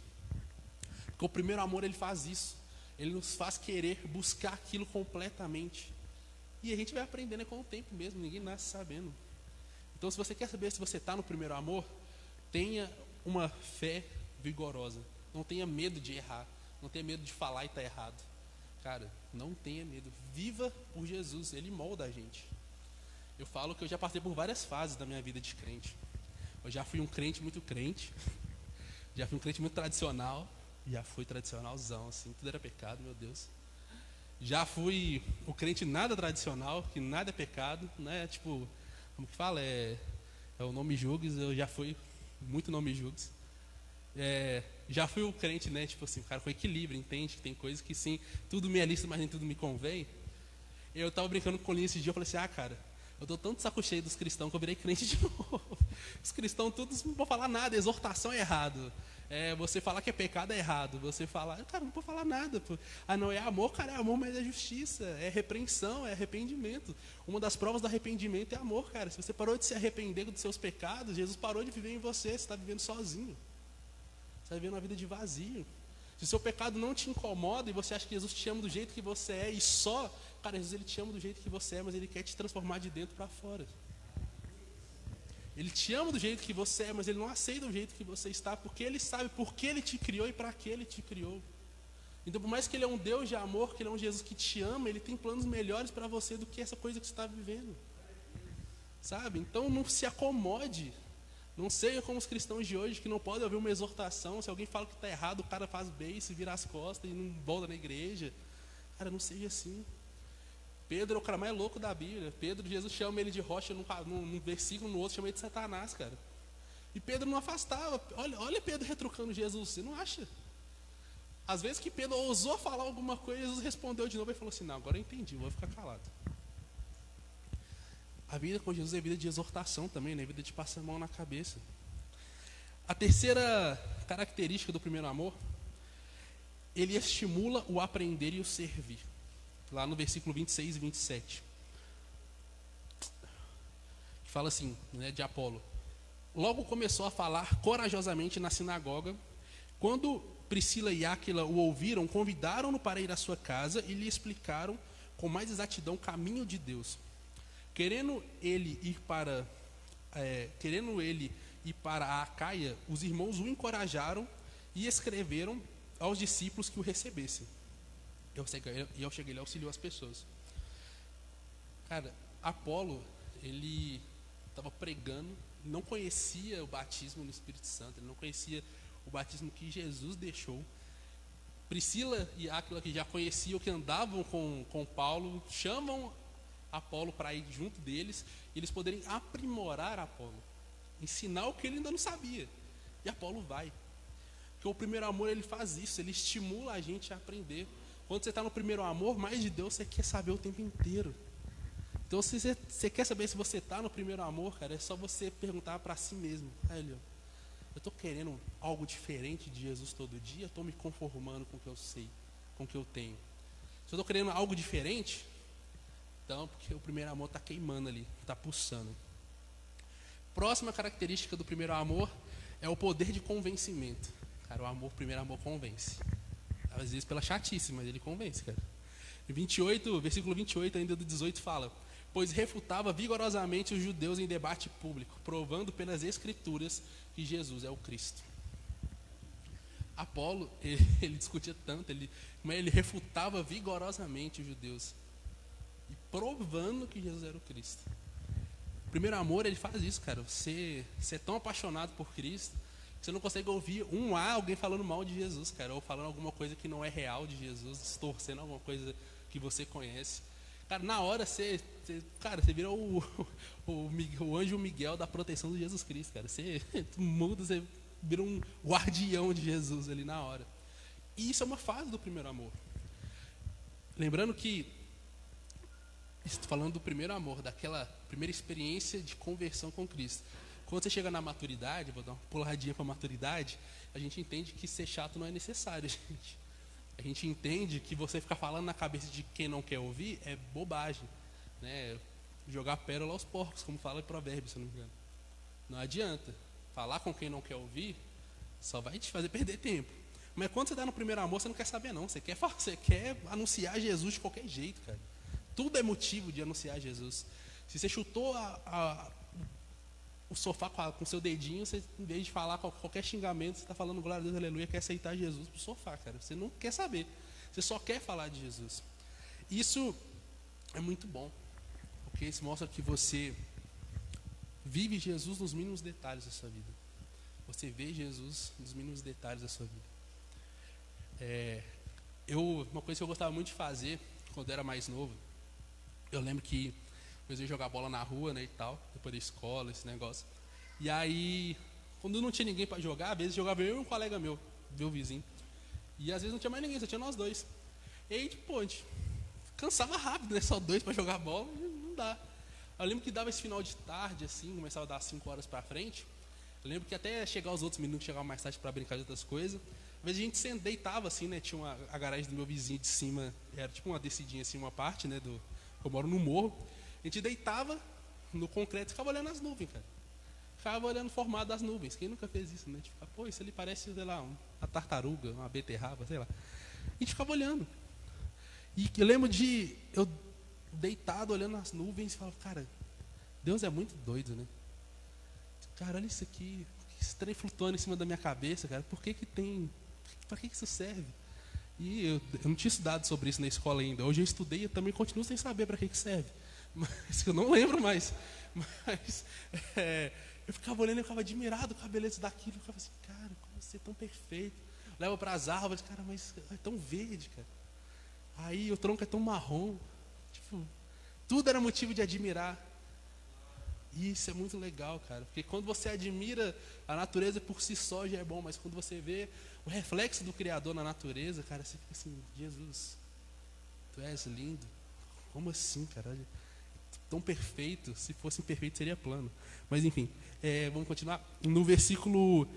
Porque o primeiro amor, ele faz isso. Ele nos faz querer buscar aquilo completamente. E a gente vai aprendendo com o tempo mesmo, ninguém nasce sabendo. Então, se você quer saber se você está no primeiro amor, tenha uma fé vigorosa. Não tenha medo de errar. Não tenha medo de falar e estar errado. Cara, não tenha medo. Viva por Jesus, Ele molda a gente. Eu falo que eu já passei por várias fases da minha vida de crente. Eu já fui um crente muito crente. Já fui um crente muito tradicional. Já fui tradicionalzão, assim, tudo era pecado, meu Deus. Já fui o crente nada tradicional, que nada é pecado, né? Tipo, como que fala? É o não me julgues, eu já fui muito não me julgues. Já fui o crente, né? Tipo assim, o cara com equilíbrio, entende? Que tem coisas que sim, tudo me é lícito, mas nem tudo me convém. Eu tava brincando com o Linho esse dia, eu falei assim, cara, eu tô tanto saco cheio dos cristãos que eu virei crente de novo. Os cristãos todos não vão falar nada, exortação é errado. Você falar que é pecado é errado. Você falar, cara, não pode falar nada. Pô. Ah, não, é amor, cara, é amor, mas é justiça, é repreensão, é arrependimento. Uma das provas do arrependimento é amor, cara. Se você parou de se arrepender dos seus pecados, Jesus parou de viver em você, você está vivendo sozinho. Você está vivendo uma vida de vazio. Se o seu pecado não te incomoda e você acha que Jesus te ama do jeito que você é e só, cara, Jesus ele te ama do jeito que você é, mas ele quer te transformar de dentro para fora. Ele te ama do jeito que você é, mas ele não aceita do jeito que você está, porque ele sabe por que ele te criou e para que ele te criou. Então, por mais que ele é um Deus de amor, que ele é um Jesus que te ama, ele tem planos melhores para você do que essa coisa que você está vivendo. Sabe? Então, não se acomode. Não seja como os cristãos de hoje, que não podem ouvir uma exortação. Se alguém fala que está errado, o cara faz beijo, vira as costas e não volta na igreja. Cara, não seja assim. Pedro é o cara mais louco da Bíblia. Pedro, Jesus chama ele de rocha num versículo, no outro chama ele de Satanás, cara. E Pedro não afastava. Olha Pedro retrucando Jesus, você não acha? Às vezes que Pedro ousou falar alguma coisa, Jesus respondeu de novo e falou assim, não, agora eu entendi, vou ficar calado. A vida com Jesus é vida de exortação também, né? Vida de passar a mão na cabeça. A terceira característica do primeiro amor, ele estimula o aprender e o servir. Lá no versículo 26 e 27. Que fala assim, né, de Apolo. Logo começou a falar corajosamente na sinagoga. Quando Priscila e Áquila o ouviram, convidaram-no para ir à sua casa e lhe explicaram com mais exatidão o caminho de Deus. Querendo ele ir para a Acaia, os irmãos o encorajaram e escreveram aos discípulos que o recebessem. E ao chegar ele auxiliou as pessoas. Cara, Apolo, ele estava pregando, não conhecia o batismo no Espírito Santo, ele não conhecia o batismo que Jesus deixou. Priscila e Áquila, que já conheciam, que andavam com Paulo, chamam Apolo para ir junto deles, e eles poderem aprimorar Apolo, ensinar o que ele ainda não sabia. E Apolo vai. Porque o primeiro amor, ele faz isso, ele estimula a gente a aprender. Quando você está no primeiro amor, mais de Deus você quer saber o tempo inteiro. Então, se você quer saber se você está no primeiro amor, cara, é só você perguntar para si mesmo. Eu estou querendo algo diferente de Jesus todo dia, eu estou me conformando com o que eu sei, com o que eu tenho. Se eu estou querendo algo diferente, então, porque o primeiro amor está queimando ali, está pulsando. Próxima característica do primeiro amor é o poder de convencimento. Cara, o primeiro amor convence. Às vezes pela chatice, mas ele convence, cara. Versículo 28 ainda do 18 fala: pois refutava vigorosamente os judeus em debate público, provando pelas escrituras que Jesus é o Cristo. Apolo, ele discutia tanto, ele refutava vigorosamente os judeus, e provando que Jesus era o Cristo. O primeiro amor, ele faz isso, cara. Você é tão apaixonado por Cristo, você não consegue ouvir alguém falando mal de Jesus, cara, ou falando alguma coisa que não é real de Jesus, distorcendo alguma coisa que você conhece. Cara, na hora você vira o anjo Miguel da proteção de Jesus Cristo, cara. Você muda, você vira um guardião de Jesus ali na hora. E isso é uma fase do primeiro amor. Lembrando que Estou falando do primeiro amor, daquela primeira experiência de conversão com Cristo. Quando você chega na maturidade, vou dar uma puladinha para a maturidade, a gente entende que ser chato não é necessário, gente. A gente entende que você ficar falando na cabeça de quem não quer ouvir é bobagem, né? Jogar pérola aos porcos, como fala em Provérbios, se não me engano. Não adianta. Falar com quem não quer ouvir só vai te fazer perder tempo. Mas quando você está no primeiro amor, você não quer saber não. Você quer anunciar Jesus de qualquer jeito, cara. Tudo é motivo de anunciar Jesus. Se você chutou o sofá com o seu dedinho, você, em vez de falar qualquer xingamento, você está falando glória a Deus, aleluia, quer aceitar Jesus pro sofá, cara. Você não quer saber. Você só quer falar de Jesus. Isso é muito bom, porque isso mostra que você vive Jesus nos mínimos detalhes da sua vida. Você vê Jesus nos mínimos detalhes da sua vida. Uma coisa que eu gostava muito de fazer quando eu era mais novo, eu lembro que eu ia jogar bola na rua, né, e tal, depois da escola, esse negócio. E aí, quando não tinha ninguém para jogar, às vezes jogava eu e um colega meu vizinho. E às vezes não tinha mais ninguém, só tinha nós dois. E aí, tipo, a gente cansava rápido, né, só dois para jogar bola, não dá. Eu lembro que dava esse final de tarde, assim, começava a dar 5 horas para frente. Eu lembro que até chegar os outros meninos que chegavam mais tarde para brincar de outras coisas. Às vezes a gente deitava assim, né, tinha a garagem do meu vizinho de cima, era tipo uma descidinha assim, uma parte, né, eu moro no morro. A gente deitava no concreto e ficava olhando as nuvens, cara. Ficava olhando o formato das nuvens. Quem nunca fez isso, né? A gente ficava, pô, isso ali parece, sei lá, uma tartaruga, uma beterraba, sei lá. A gente ficava olhando. E eu lembro de eu deitado olhando as nuvens e falava, cara, Deus é muito doido, né? Cara, olha isso aqui, esse trem flutuando em cima da minha cabeça, cara. Por que tem? Para que isso serve? E eu não tinha estudado sobre isso na escola ainda. Hoje eu estudei e eu também continuo sem saber para que serve. Mas eu não lembro mais. Mas eu ficava olhando, eu ficava admirado com a beleza daquilo. Eu ficava assim, cara, como você é tão perfeito. Leva para as árvores, cara, mas é tão verde, cara. Aí o tronco é tão marrom. Tipo, tudo era motivo de admirar. E isso é muito legal, cara. Porque quando você admira a natureza por si só já é bom. Mas quando você vê o reflexo do Criador na natureza, cara, você fica assim, Jesus, tu és lindo. Como assim, cara? Tão perfeito, se fosse imperfeito seria plano. Mas enfim, vamos continuar. No versículo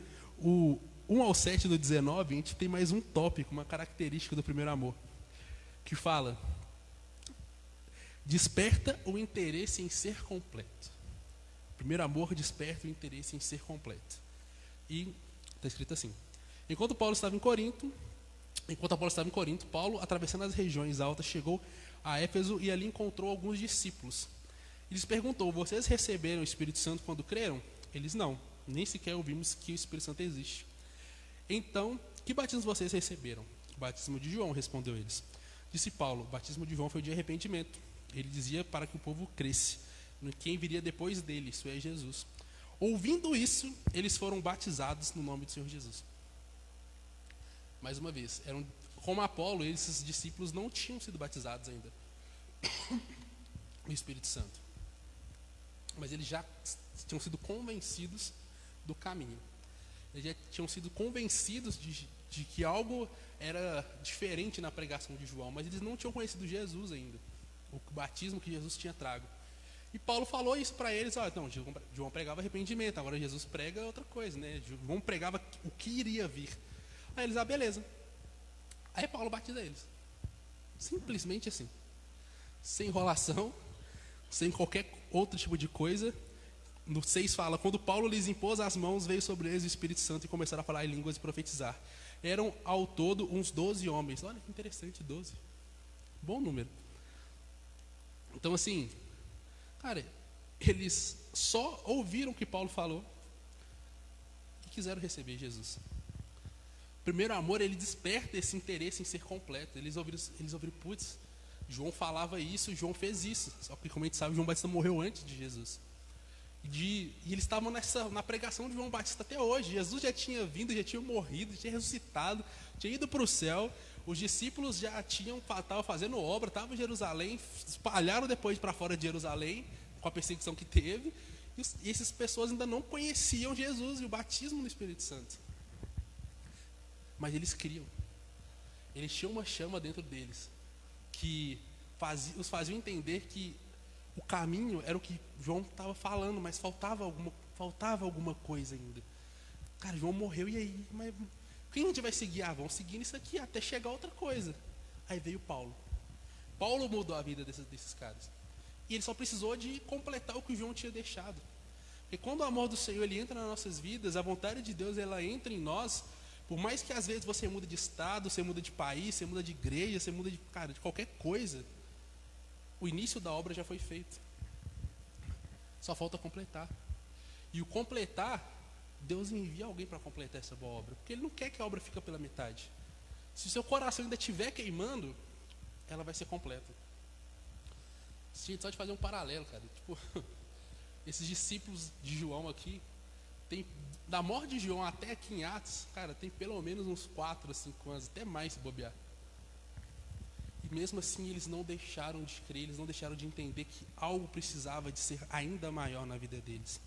1 ao 7 do 19, a gente tem mais um tópico, uma característica do primeiro amor, que fala: desperta o interesse em ser completo. O primeiro amor desperta o interesse em ser completo. E está escrito assim: enquanto Paulo estava em Corinto, Paulo, atravessando as regiões altas, chegou a Éfeso e ali encontrou alguns discípulos. E lhes perguntou: vocês receberam o Espírito Santo quando creram? Eles: não, nem sequer ouvimos que o Espírito Santo existe. Então, que batismo vocês receberam? O batismo de João, respondeu eles. Disse Paulo: o batismo de João foi de arrependimento. Ele dizia para que o povo cresce no quem viria depois dele, isso é Jesus. Ouvindo isso, eles foram batizados no nome do Senhor Jesus. Mais uma vez, como Apolo, esses discípulos não tinham sido batizados ainda no Espírito Santo. Mas eles já tinham sido convencidos do caminho. Eles já tinham sido convencidos de que algo era diferente na pregação de João, mas eles não tinham conhecido Jesus ainda, o batismo que Jesus tinha trago. E Paulo falou isso para eles: então, João pregava arrependimento, agora Jesus prega outra coisa, né? João pregava o que iria vir. Aí eles: beleza. Aí Paulo batiza eles. Simplesmente assim. Sem enrolação, sem qualquer outro tipo de coisa. No 6 fala: quando Paulo lhes impôs as mãos, veio sobre eles o Espírito Santo e começaram a falar em línguas e profetizar. Eram ao todo uns 12 homens. Olha que interessante, 12. Bom número. Então assim, cara, eles só ouviram o que Paulo falou e quiseram receber Jesus. O primeiro amor, ele desperta esse interesse em ser completo. Eles ouviram, putz, João falava isso, João fez isso. Só que, como a gente sabe, João Batista morreu antes de Jesus. E eles estavam na pregação de João Batista até hoje. Jesus já tinha vindo, já tinha morrido, já tinha ressuscitado, tinha ido para o céu. Os discípulos já estavam fazendo obra, estavam em Jerusalém, espalharam depois para fora de Jerusalém, com a perseguição que teve. E essas pessoas ainda não conheciam Jesus e o batismo no Espírito Santo. Mas eles criam. Eles tinham uma chama dentro deles, que os faziam entender que o caminho era o que João estava falando, mas faltava alguma coisa ainda. Cara, João morreu, e aí? Mas quem a gente vai seguir? Vamos seguindo isso aqui até chegar a outra coisa. Aí veio Paulo. Paulo mudou a vida desses caras. E ele só precisou de completar o que João tinha deixado. Porque quando o amor do Senhor ele entra nas nossas vidas, a vontade de Deus ela entra em nós. Por mais que às vezes você muda de estado, você muda de país, você muda de igreja, você muda de qualquer coisa, o início da obra já foi feito. Só falta completar. E o completar, Deus envia alguém para completar essa boa obra. Porque Ele não quer que a obra fique pela metade. Se o seu coração ainda estiver queimando, ela vai ser completa. Gente, só de fazer um paralelo, cara. Tipo, esses discípulos de João aqui, da morte de João até aqui em Atos, cara, tem pelo menos uns 4 a 5 anos, até mais se bobear. E mesmo assim eles não deixaram de crer, eles não deixaram de entender que algo precisava de ser ainda maior na vida deles.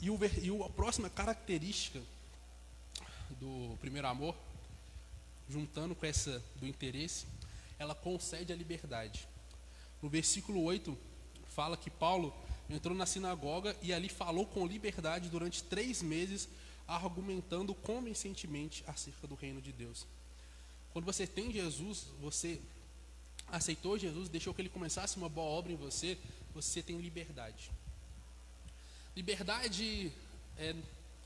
E a próxima característica do primeiro amor, juntando com essa do interesse, ela concede a liberdade. No versículo 8, fala que Paulo entrou na sinagoga e ali falou com liberdade durante 3 meses, argumentando convincentemente acerca do reino de Deus. Quando você tem Jesus, você aceitou Jesus, deixou que Ele começasse uma boa obra em você, você tem liberdade. Liberdade é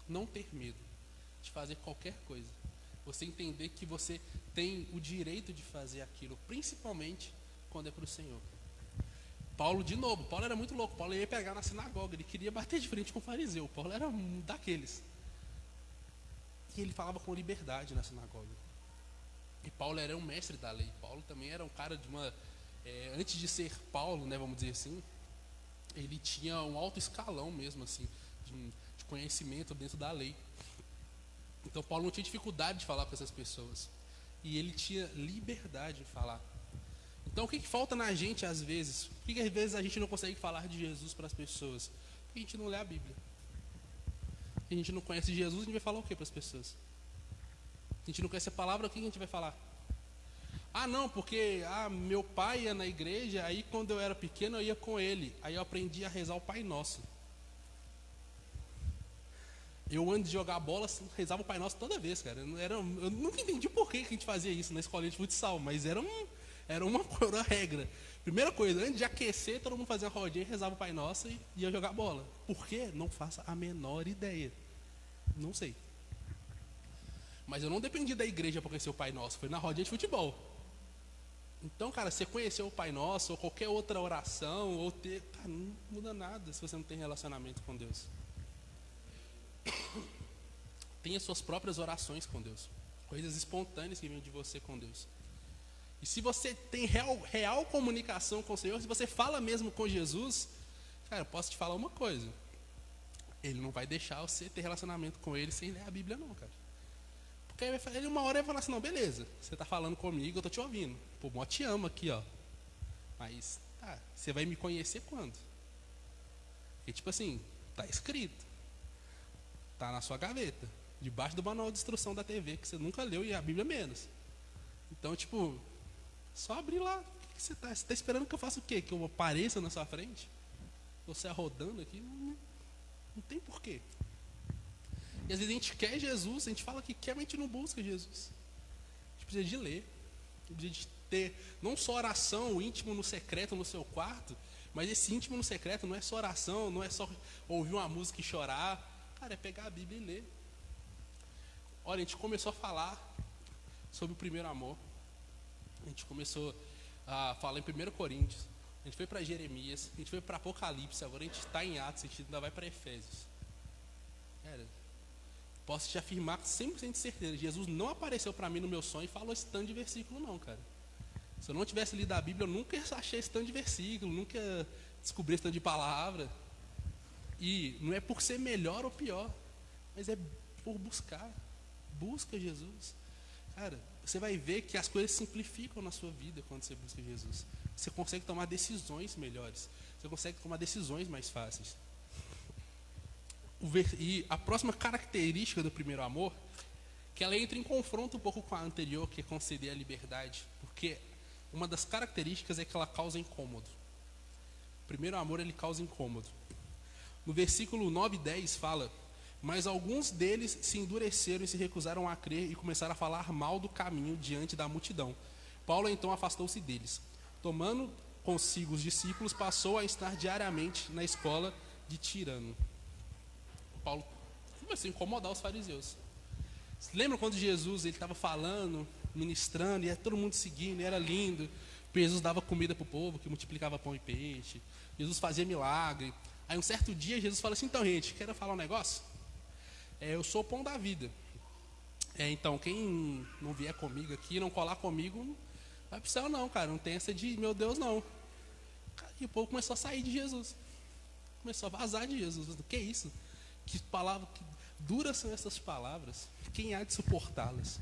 não ter medo de fazer qualquer coisa. Você entender que você tem o direito de fazer aquilo, principalmente quando é para o Senhor. Paulo era muito louco. Paulo ia pegar na sinagoga, ele queria bater de frente com o fariseu. Paulo era um daqueles. E ele falava com liberdade na sinagoga. E Paulo era um mestre da lei. Paulo também era um cara de uma... antes de ser Paulo, né, vamos dizer assim, ele tinha um alto escalão mesmo, assim, de conhecimento dentro da lei. Então Paulo não tinha dificuldade de falar com essas pessoas. E ele tinha liberdade de falar. Então o que falta na gente às vezes? Por que às vezes a gente não consegue falar de Jesus para as pessoas? Porque a gente não lê a Bíblia. A gente não conhece Jesus, a gente vai falar o que para as pessoas? A gente não conhece a palavra, o que a gente vai falar? Não, porque meu pai ia na igreja, aí quando eu era pequeno eu ia com ele. Aí eu aprendi a rezar o Pai Nosso. Eu, antes de jogar bola, rezava o Pai Nosso toda vez, cara. Eu nunca entendi por que a gente fazia isso na escolinha de futsal, mas era uma regra. Primeira coisa, antes de aquecer, todo mundo fazia uma rodinha, rezava o Pai Nosso e ia jogar bola. Por quê? Não faço a menor ideia. Não sei. Mas eu não dependi da igreja para conhecer o Pai Nosso, foi na rodinha de futebol. Então, cara, você conhecer o Pai Nosso, ou qualquer outra oração, cara, não muda nada se você não tem relacionamento com Deus. Tenha suas próprias orações com Deus, coisas espontâneas que vêm de você com Deus. E se você tem real comunicação com o Senhor, se você fala mesmo com Jesus, cara, eu posso te falar uma coisa: Ele não vai deixar você ter relacionamento com Ele sem ler a Bíblia não, cara. Porque ele uma hora vai falar assim: não, beleza, você está falando comigo, eu estou te ouvindo. Pô, eu te amo aqui, ó. Mas, você vai me conhecer quando? E tipo assim, tá escrito, tá na sua gaveta, debaixo do manual de instrução da TV, que você nunca leu, e a Bíblia menos. Então, tipo, só abrir lá. O que você está? Você está esperando que eu faça o quê? Que eu apareça na sua frente? Você rodando aqui? Não tem porquê. E às vezes a gente quer Jesus, a gente fala que quer, mas a gente não busca Jesus. A gente precisa de ler. A gente precisa de ter não só oração, o íntimo no secreto no seu quarto, mas esse íntimo no secreto não é só oração, não é só ouvir uma música e chorar. Cara, é pegar a Bíblia e ler. Olha, a gente começou a falar sobre o primeiro amor. A gente começou a falar em 1 Coríntios. A gente foi para Jeremias, a gente foi para Apocalipse, agora a gente está em Atos, a gente ainda vai para Efésios. Cara, posso te afirmar com 100% de certeza, Jesus não apareceu para mim no meu sonho e falou esse tanto de versículo não, cara. Se eu não tivesse lido a Bíblia, eu nunca achei esse tanto de versículo, nunca descobri esse tanto de palavra. E não é por ser melhor ou pior, mas é por buscar. Busca Jesus. Cara, você vai ver que as coisas simplificam na sua vida quando você busca Jesus. Você consegue tomar decisões melhores. Você consegue tomar decisões mais fáceis. E a próxima característica do primeiro amor, que ela entra em confronto um pouco com a anterior, que é conceder a liberdade. Porque uma das características é que ela causa incômodo. O primeiro amor, ele causa incômodo. No versículo 9 e 10 fala: mas alguns deles se endureceram e se recusaram a crer e começaram a falar mal do caminho diante da multidão. Paulo então afastou-se deles. Tomando consigo os discípulos, passou a estar diariamente na escola de Tirano. Paulo começou a incomodar os fariseus. Lembra quando Jesus estava falando, ministrando, e ia todo mundo seguindo, e era lindo. Jesus dava comida para o povo, que multiplicava pão e peixe. Jesus fazia milagre. Aí um certo dia Jesus fala assim: então gente, quero falar um negócio? Eu sou o pão da vida. Então quem não vier comigo aqui, não colar comigo, não vai para o céu não, cara. Não tem essa de meu Deus não. E o povo começou a sair de Jesus. Começou a vazar de Jesus. O que é isso? Que palavra, que duras são essas palavras? Quem há de suportá-las?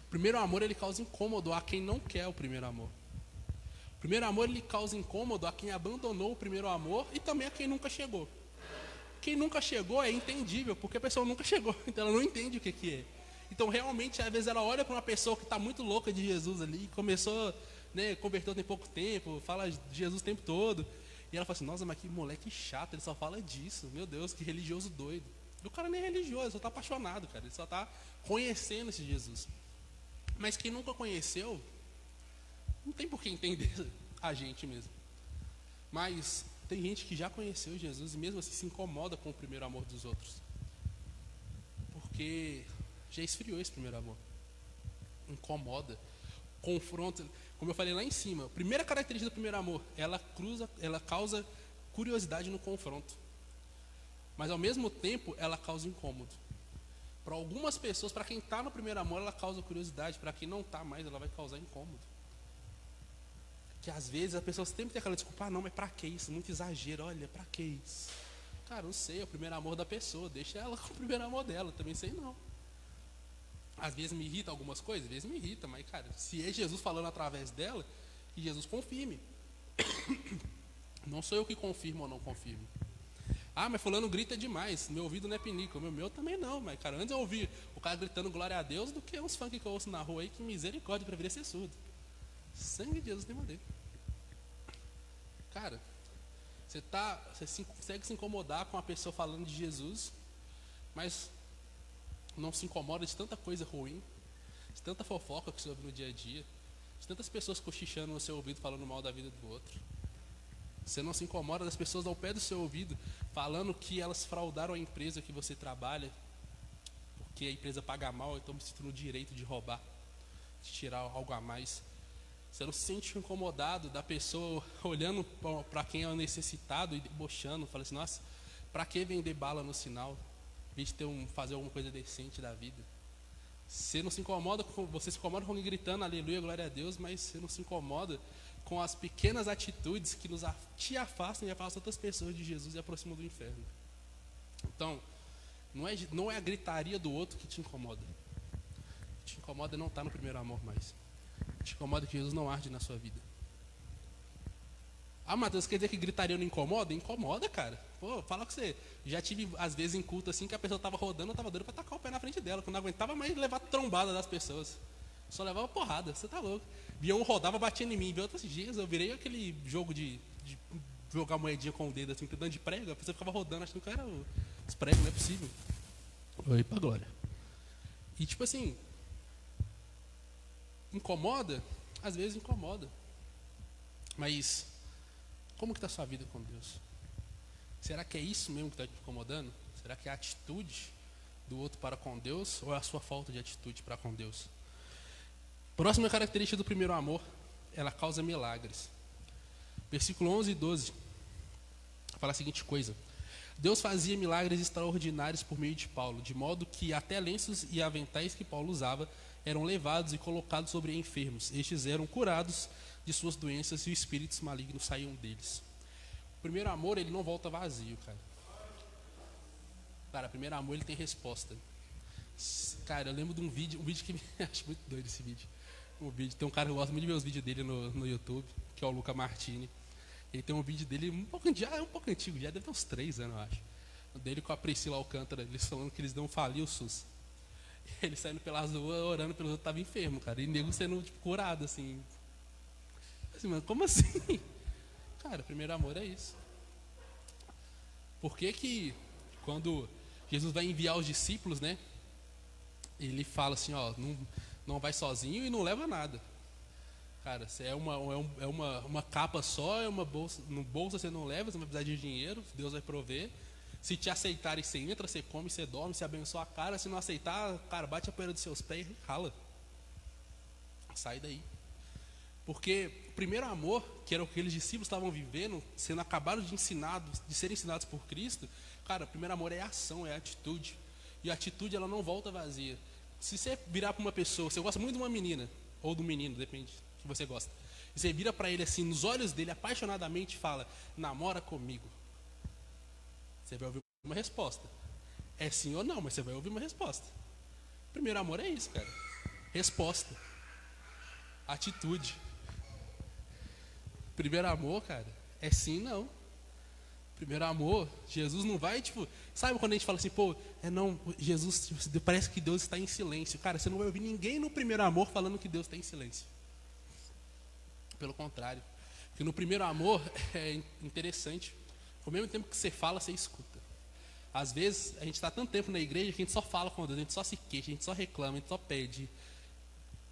O primeiro amor, ele causa incômodo a quem não quer o primeiro amor. O primeiro amor, ele causa incômodo a quem abandonou o primeiro amor e também a quem nunca chegou. Quem nunca chegou é entendível, porque a pessoa nunca chegou, então ela não entende o que é. Então realmente, às vezes ela olha para uma pessoa que está muito louca de Jesus ali, começou, converteu tem pouco tempo, fala de Jesus o tempo todo, e ela fala assim: nossa, mas que moleque chato, ele só fala disso, meu Deus, que religioso doido. E o cara nem é religioso, ele só está apaixonado, cara, ele só está conhecendo esse Jesus. Mas quem nunca conheceu, não tem por que entender a gente mesmo. Mas tem gente que já conheceu Jesus e mesmo assim se incomoda com o primeiro amor dos outros. Porque já esfriou esse primeiro amor. Incomoda, confronta. Como eu falei lá em cima, a primeira característica do primeiro amor, ela causa curiosidade no confronto. Mas ao mesmo tempo, ela causa incômodo. Para algumas pessoas, para quem está no primeiro amor, ela causa curiosidade. Para quem não está mais, ela vai causar incômodo. Que às vezes a pessoa sempre tem aquela desculpa: ah, não, mas para que isso? Muito exagero, olha, para que isso? Cara, não sei, é o primeiro amor da pessoa, deixa ela com o primeiro amor dela, também sei não. Às vezes me irrita algumas coisas, às vezes me irrita, mas cara, se é Jesus falando através dela, que Jesus confirme. Não sou eu que confirmo ou não confirmo. Ah, mas fulano grita demais, meu ouvido não é pinico, meu também não, mas cara, antes eu ouvi o cara gritando glória a Deus do que uns funk que eu ouço na rua aí, que misericórdia, preferia ser surdo. Sangue de Jesus tem poder. Cara, você consegue se incomodar com a pessoa falando de Jesus, mas não se incomoda de tanta coisa ruim, de tanta fofoca que você ouve no dia a dia, de tantas pessoas cochichando no seu ouvido falando mal da vida do outro. Você não se incomoda das pessoas ao pé do seu ouvido falando que elas fraudaram a empresa que você trabalha, porque a empresa paga mal, então me sinto no direito de roubar, de tirar algo a mais. Você não se sente incomodado da pessoa olhando para quem é o necessitado e debochando, falando assim: nossa, para que vender bala no sinal, em vez de fazer alguma coisa decente da vida? Você se incomoda com alguém gritando aleluia, glória a Deus, mas você não se incomoda com as pequenas atitudes que te afastam e afastam outras pessoas de Jesus e aproximam do inferno. Então, não é a gritaria do outro que te incomoda. O que te incomoda não estar no primeiro amor mais. Te incomoda que Jesus não arde na sua vida. Ah, Matheus, quer dizer que gritaria não incomoda? Incomoda, cara. Pô, fala com você. Já tive, às vezes, em culto assim, que a pessoa estava rodando, eu estava doido para tacar o pé na frente dela, que eu não aguentava mais levar trombada das pessoas. Só levava porrada, você tá louco. Via um rodava, batia em mim. Via outros dias, eu virei aquele jogo de jogar moedinha com o dedo, assim, dando de prego. A pessoa ficava rodando, achando que era os pregos, não é possível. Oi, pra glória. E tipo assim, incomoda? Às vezes incomoda. Mas como que está a sua vida com Deus? Será que é isso mesmo que está te incomodando? Será que é a atitude do outro para com Deus ou é a sua falta de atitude para com Deus? Próxima característica do primeiro amor, ela causa milagres. Versículo 11 e 12 fala a seguinte coisa: Deus fazia milagres extraordinários por meio de Paulo, de modo que até lenços e aventais que Paulo usava eram levados e colocados sobre enfermos. Estes eram curados de suas doenças e os espíritos malignos saíam deles. O primeiro amor, ele não volta vazio, cara. Cara, o primeiro amor, ele tem resposta. Cara, eu lembro de um vídeo que me acho muito doido esse vídeo. Tem um cara que eu gosto muito de ver os vídeos dele no YouTube, que é o Luca Martini. Ele tem um vídeo dele um pouco antigo, já deve ter uns 3 anos, eu acho. Dele com a Priscila Alcântara, eles falando que eles não faliam o SUS. Ele saindo pelas ruas, orando pelos outros, tava enfermo, cara. E nego sendo, tipo, curado, assim. Assim, mano, como assim? Cara, primeiro amor é isso. Por que que, quando Jesus vai enviar os discípulos, né? Ele fala assim, ó, não vai sozinho e não leva nada. Cara, se é uma capa só, é uma bolsa, no bolsa você não leva, você não vai precisar de dinheiro, Deus vai prover. Se te aceitarem, você entra, você come, você dorme, você abençoa a cara. Se não aceitar, cara, bate a poeira dos seus pés e rala. Sai daí. Porque o primeiro amor, que era o que aqueles discípulos estavam vivendo, sendo acabados de serem ensinados por Cristo, cara, o primeiro amor é ação, é atitude. E a atitude, ela não volta vazia. Se você virar para uma pessoa, você gosta muito de uma menina, ou do menino, depende do que você gosta. E você vira para ele assim, nos olhos dele, apaixonadamente, e fala, namora comigo. Você vai ouvir uma resposta. É sim ou não, mas você vai ouvir uma resposta. Primeiro amor é isso, cara. Resposta. Atitude. Primeiro amor, cara, é sim e não. Primeiro amor, Jesus não vai, tipo... Sabe quando a gente fala assim, pô, não, Jesus, tipo, parece que Deus está em silêncio. Cara, você não vai ouvir ninguém no primeiro amor falando que Deus está em silêncio. Pelo contrário. Porque no primeiro amor é interessante. Ao mesmo tempo que você fala, você escuta. Às vezes, a gente está tanto tempo na igreja que a gente só fala com Deus, a gente só se queixa, a gente só reclama, a gente só pede.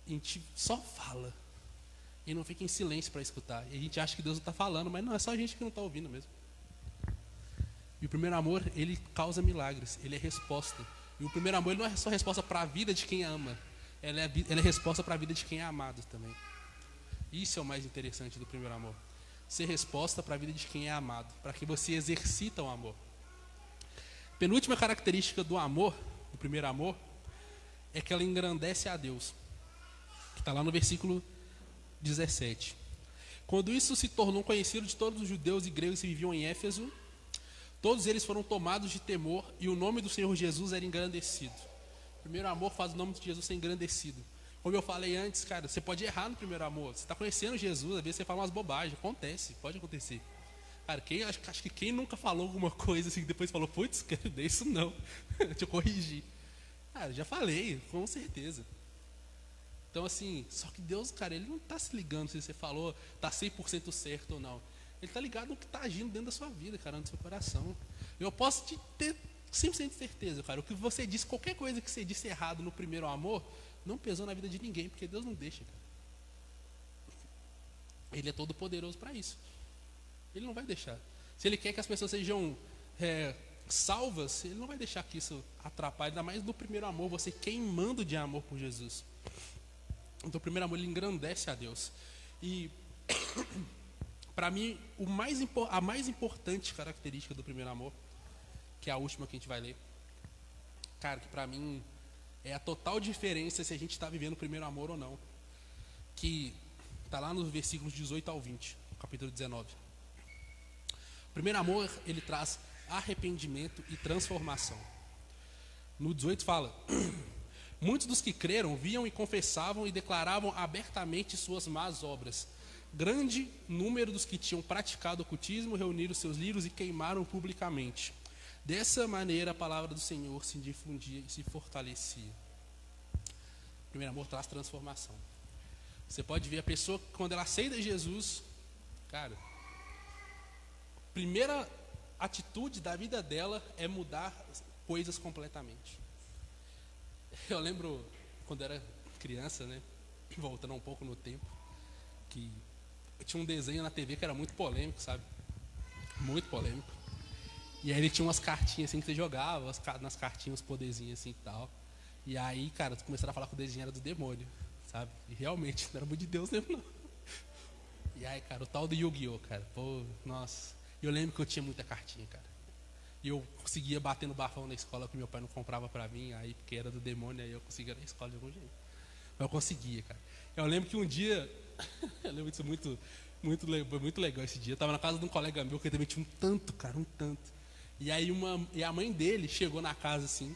A gente só fala. E não fica em silêncio para escutar. E a gente acha que Deus não está falando, mas não, é só a gente que não está ouvindo mesmo. E o primeiro amor, ele causa milagres, ele é resposta. E o primeiro amor, ele não é só resposta para a vida de quem ama, ele é resposta para a vida de quem é amado também. Isso é o mais interessante do primeiro amor. Ser resposta para a vida de quem é amado, para que você exercita o amor. Penúltima característica do amor, do primeiro amor, é que ela engrandece a Deus. Que está lá no versículo 17. Quando isso se tornou conhecido de todos os judeus e gregos que viviam em Éfeso, todos eles foram tomados de temor e o nome do Senhor Jesus era engrandecido. O primeiro amor faz o nome de Jesus ser engrandecido. Como eu falei antes, cara, você pode errar no primeiro amor. Você está conhecendo Jesus, às vezes você fala umas bobagens. Acontece, pode acontecer. Cara, acho que quem nunca falou alguma coisa assim, que depois falou, putz, cara, isso não. Deixa eu corrigir. Cara, já falei, com certeza. Então assim, só que Deus, cara, Ele não está se ligando se você falou, está 100% certo ou não. Ele está ligado no que está agindo dentro da sua vida, cara, no seu coração. Eu posso te ter 100% de certeza, cara, o que você disse, qualquer coisa que você disse errado no primeiro amor, não pesou na vida de ninguém, porque Deus não deixa, cara. Ele é todo poderoso para isso. Ele não vai deixar. Se Ele quer que as pessoas sejam salvas, Ele não vai deixar que isso atrapalhe, ainda mais no primeiro amor, você queimando de amor por Jesus. Então o primeiro amor, ele engrandece a Deus. E para mim, a mais importante característica do primeiro amor, que é a última que a gente vai ler, cara, que para mim é a total diferença se a gente está vivendo o primeiro amor ou não, que está lá nos versículos 18 ao 20, capítulo 19. O primeiro amor, ele traz arrependimento e transformação. No 18 fala: muitos dos que creram viam e confessavam e declaravam abertamente suas más obras. Grande número dos que tinham praticado ocultismo reuniram seus livros e queimaram publicamente. Dessa maneira a palavra do Senhor se difundia e se fortalecia. O primeiro amor traz transformação. Você pode ver a pessoa, quando ela aceita Jesus, cara, a primeira atitude da vida dela é mudar coisas completamente. Eu lembro quando era criança, né, voltando um pouco no tempo, que tinha um desenho na TV que era muito polêmico, sabe? Muito polêmico. E aí ele tinha umas cartinhas assim que você jogava, nas cartinhas, os poderzinhos assim e tal. E aí, cara, começaram a falar que o desenho era do demônio, sabe? E realmente, não era muito de Deus mesmo, não. E aí, cara, o tal do Yu-Gi-Oh, cara, pô, nossa. Eu lembro que eu tinha muita cartinha, cara. E eu conseguia bater no bafão na escola que meu pai não comprava pra mim, aí porque era do demônio, aí eu conseguia na escola de algum jeito. Mas eu conseguia, cara. Eu lembro que um dia, eu lembro disso muito legal esse dia. Eu tava na casa de um colega meu que também tinha um tanto, cara, um tanto. E aí a mãe dele chegou na casa assim,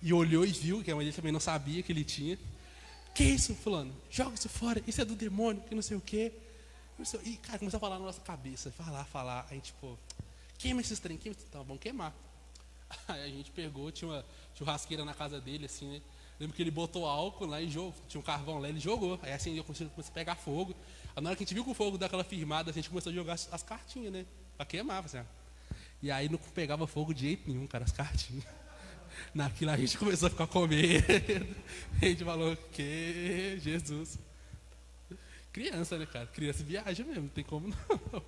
e olhou e viu, que a mãe dele também não sabia que ele tinha. Que isso, fulano? Joga isso fora, isso é do demônio, que não sei o quê. E, cara, começou a falar na nossa cabeça, falar. Aí, tipo, queima esses trem, então vamos queimar. Aí a gente pegou, tinha uma churrasqueira na casa dele, assim, né? Lembro que ele botou álcool lá e jogou, tinha um carvão lá, ele jogou. Aí assim, eu comecei a pegar fogo. Aí na hora que a gente viu que o fogo deu aquela firmada, a gente começou a jogar as cartinhas, né? Pra queimar, assim, ó. E aí não pegava fogo de jeito nenhum, cara, as cartinhas. Naquilo a gente começou a ficar com medo. A gente falou, que Jesus. Criança, né, cara? Criança viaja mesmo, não tem como não.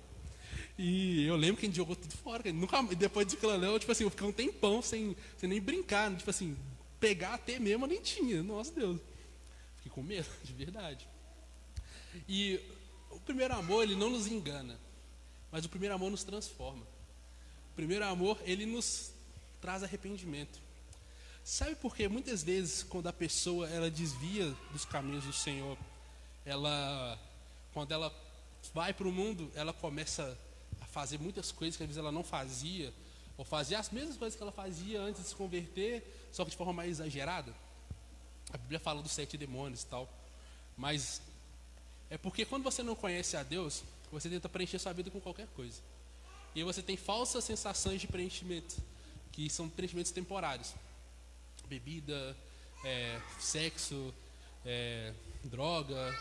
E eu lembro que a gente jogou tudo fora. Cara. Nunca, depois disso, eu, tipo assim, eu fiquei um tempão sem nem brincar. Tipo assim, pegar até mesmo eu nem tinha. Nossa Deus. Fiquei com medo, de verdade. E o primeiro amor, ele não nos engana. Mas o primeiro amor nos transforma. O primeiro amor, ele nos traz arrependimento. Sabe por quê? Muitas vezes, quando a pessoa ela desvia dos caminhos do Senhor, quando ela vai para o mundo, ela começa a fazer muitas coisas que às vezes ela não fazia, ou fazia as mesmas coisas que ela fazia antes de se converter, só que de forma mais exagerada. A Bíblia fala dos 7 demônios e tal, mas é porque quando você não conhece a Deus, você tenta preencher sua vida com qualquer coisa. E aí você tem falsas sensações de preenchimento, que são preenchimentos temporários. Bebida, sexo, droga,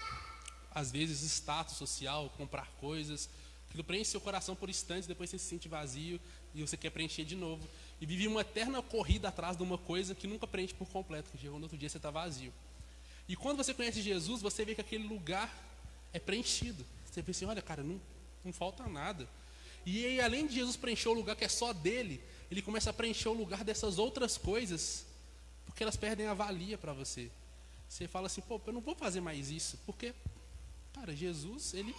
às vezes status social, comprar coisas. Aquilo preenche seu coração por instantes, depois você se sente vazio e você quer preencher de novo. E vive uma eterna corrida atrás de uma coisa que nunca preenche por completo, que chega no outro dia você está vazio. E quando você conhece Jesus, você vê que aquele lugar é preenchido. Você pensa assim, olha cara, não falta nada. E aí, além de Jesus preencher o lugar que é só dele, ele começa a preencher o lugar dessas outras coisas, porque elas perdem a valia para você. Você fala assim, pô, eu não vou fazer mais isso, porque, cara, Jesus, ele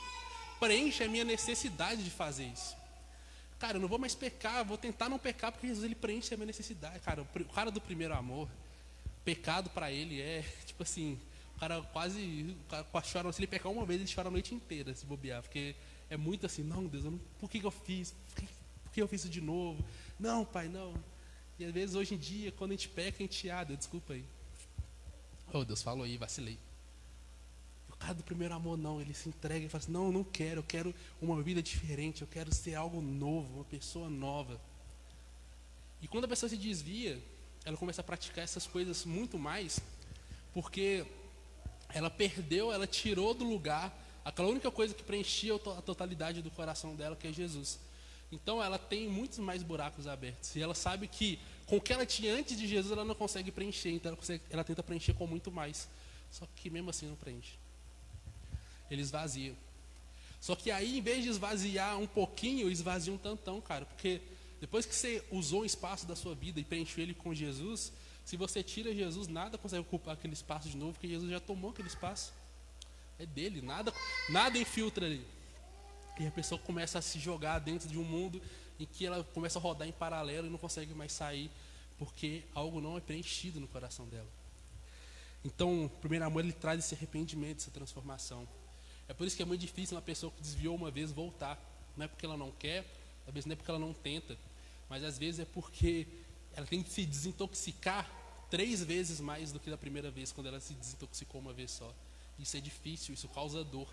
preenche a minha necessidade de fazer isso. Cara, eu não vou mais pecar, vou tentar não pecar, porque Jesus, ele preenche a minha necessidade. Cara, o cara do primeiro amor, pecado para ele é, tipo assim, o cara chora, se ele pecar uma vez, ele chora a noite inteira, se bobear, porque é muito assim, não, Deus, por que eu fiz? Por que eu fiz isso de novo? Não, pai, não. E às vezes, hoje em dia, quando a gente peca, a gente, Deus, desculpa aí. Oh, Deus falou aí, vacilei. O cara do primeiro amor não, ele se entrega e fala assim, não quero, eu quero uma vida diferente, eu quero ser algo novo, uma pessoa nova. E quando a pessoa se desvia, ela começa a praticar essas coisas muito mais, porque ela tirou do lugar aquela única coisa que preenchia a totalidade do coração dela, que é Jesus. Então ela tem muitos mais buracos abertos. E ela sabe que com o que ela tinha antes de Jesus, ela não consegue preencher. Então ela tenta preencher com muito mais. Só que mesmo assim não preenche. Ele esvazia. Só que aí, em vez de esvaziar um pouquinho, esvazia um tantão, cara. Porque depois que você usou um espaço da sua vida e preencheu ele com Jesus, se você tira Jesus, nada consegue ocupar aquele espaço de novo, porque Jesus já tomou aquele espaço. É dele, nada infiltra ali. E a pessoa começa a se jogar dentro de um mundo em que ela começa a rodar em paralelo e não consegue mais sair, porque algo não é preenchido no coração dela. Então, o primeiro amor, ele traz esse arrependimento, essa transformação. É por isso que é muito difícil uma pessoa que desviou uma vez voltar. Não é porque ela não quer, às vezes não é porque ela não tenta, mas às vezes é porque ela tem que se desintoxicar 3 vezes mais do que da primeira vez, quando ela se desintoxicou uma vez só. Isso é difícil, isso causa dor,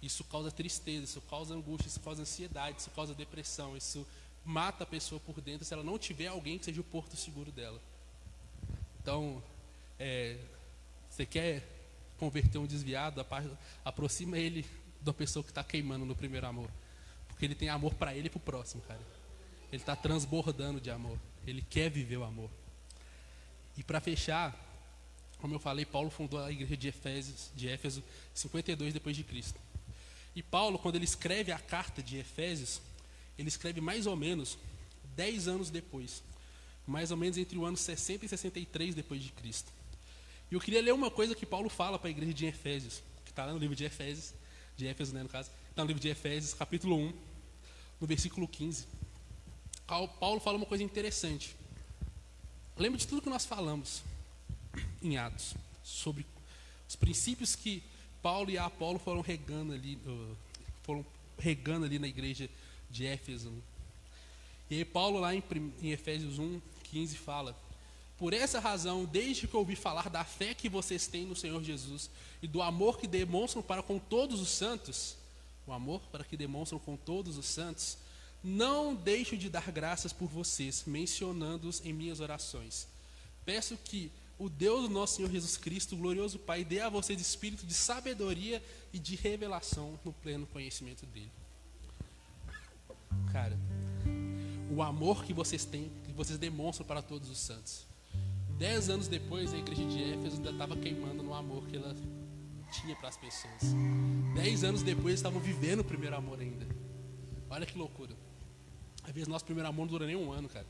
isso causa tristeza, isso causa angústia, isso causa ansiedade, isso causa depressão, isso mata a pessoa por dentro se ela não tiver alguém que seja o porto seguro dela. Então, você quer converter um desviado, aproxima ele da pessoa que está queimando no primeiro amor, porque ele tem amor para ele e para o próximo, cara. Ele está transbordando de amor, ele quer viver o amor. E para fechar, como eu falei, Paulo fundou a igreja de Éfeso 52 depois de Cristo. E Paulo, quando ele escreve a carta de Efésios, ele escreve mais ou menos 10 anos depois, mais ou menos entre o ano 60 e 63 depois de Cristo. E eu queria ler uma coisa que Paulo fala para a igreja de Efésios, que está lá no livro de Efésios, de Éfeso, né, no caso, está no livro de Efésios, capítulo 1, no versículo 15. Paulo fala uma coisa interessante. Lembra de tudo que nós falamos em Atos, sobre os princípios que Paulo e Apolo foram regando ali na igreja de Éfeso. E aí Paulo lá em Efésios 1:15 fala: por essa razão, desde que eu ouvi falar da fé que vocês têm no Senhor Jesus e do amor que demonstram para com todos os santos, o amor para que demonstram com todos os santos, Não deixo de dar graças por vocês, mencionando-os em minhas orações. Peço que o Deus do nosso Senhor Jesus Cristo, o glorioso Pai, dê a vocês espírito de sabedoria e de revelação no pleno conhecimento dele. Cara, o amor que vocês têm, que vocês demonstram para todos os santos. 10 anos depois, a igreja de Éfeso ainda estava queimando no amor que ela tinha para as pessoas. 10 anos depois, eles estavam vivendo o primeiro amor ainda. Olha que loucura. Às vezes, nosso primeiro amor não dura nem um ano, cara.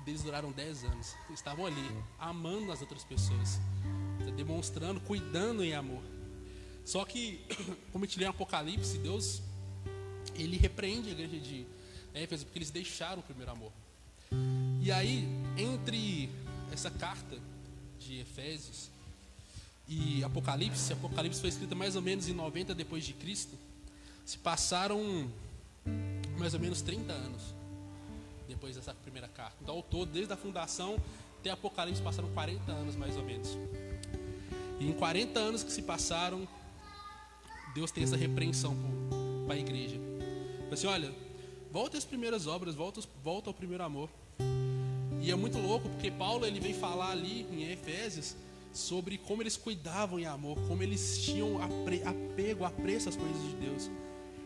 Eles duraram 10 anos. Eles estavam ali, amando as outras pessoas, demonstrando, cuidando em amor. Só que, como a gente lê em Apocalipse, Deus, ele repreende a igreja de Éfeso porque eles deixaram o primeiro amor. E aí, entre essa carta de Efésios e Apocalipse foi escrita mais ou menos em 90 depois de Cristo. Se passaram mais ou menos 30 anos depois dessa primeira carta. Então, ao todo, desde a fundação até Apocalipse, passaram 40 anos mais ou menos. E em 40 anos que se passaram, Deus tem essa repreensão para a igreja. Fala assim, olha, volta às primeiras obras, volta ao primeiro amor. E é muito louco, porque Paulo ele vem falar ali em Efésios sobre como eles cuidavam em amor, como eles tinham apego, apreço às coisas de Deus.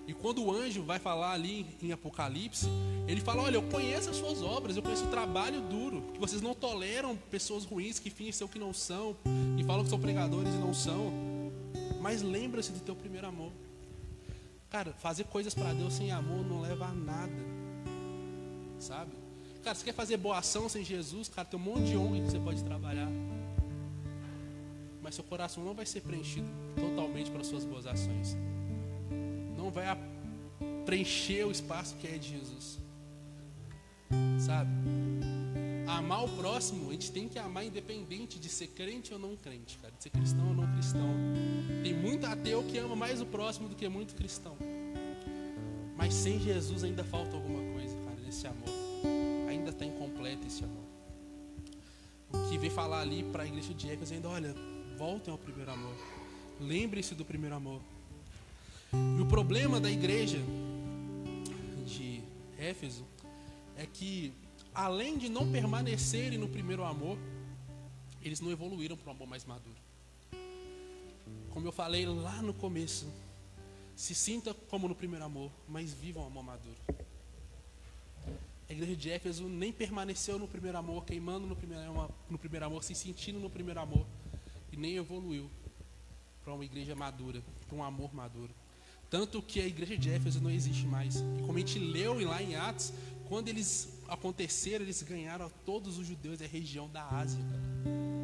E quando o anjo vai falar ali em Apocalipse, ele fala, olha, eu conheço as suas obras, eu conheço o trabalho duro, que vocês não toleram pessoas ruins que fingem ser o que não são, e falam que são pregadores e não são, mas lembra-se do teu primeiro amor. Cara, fazer coisas para Deus sem amor não leva a nada, sabe? Cara, você quer fazer boa ação sem Jesus, cara, tem um monte de ONG que você pode trabalhar, mas seu coração não vai ser preenchido totalmente pelas suas boas ações. Não vai preencher o espaço que é de Jesus, sabe? Amar o próximo, a gente tem que amar independente de ser crente ou não crente, cara, de ser cristão ou não cristão. Tem muito ateu que ama mais o próximo do que muito cristão, mas sem Jesus ainda falta alguma coisa, cara, nesse amor. Ainda está incompleto esse amor. O que vem falar ali para a igreja de Éfeso ainda, olha, voltem ao primeiro amor, lembre-se do primeiro amor. E o problema da igreja de Éfeso é que, além de não permanecerem no primeiro amor, eles não evoluíram para um amor mais maduro. Como eu falei lá no começo, se sinta como no primeiro amor, mas viva um amor maduro. A igreja de Éfeso nem permaneceu no primeiro amor, queimando no primeiro amor, se sentindo no primeiro amor, e nem evoluiu para uma igreja madura, para um amor maduro. Tanto que a igreja de Éfeso não existe mais. E como a gente leu lá em Atos, quando eles aconteceram, eles ganharam a todos os judeus da região da Ásia, cara.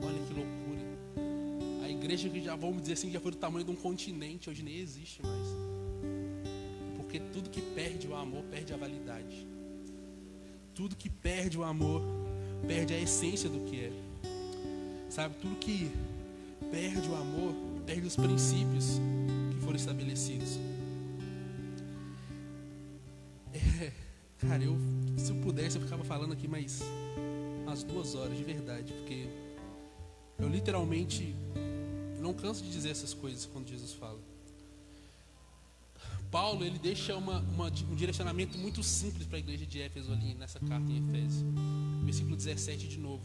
Olha que loucura. A igreja que já, vamos dizer assim, já foi do tamanho de um continente, hoje nem existe mais. Porque tudo que perde o amor, perde a validade. Tudo que perde o amor, perde a essência do que é. Sabe, tudo que perde o amor, perde os princípios que foram estabelecidos. Cara, se eu pudesse, eu ficava falando aqui mais umas 2 horas, de verdade, porque eu literalmente não canso de dizer essas coisas quando Jesus fala. Paulo, ele deixa um direcionamento muito simples para a igreja de Éfeso ali nessa carta em Efésios. Versículo 17 de novo.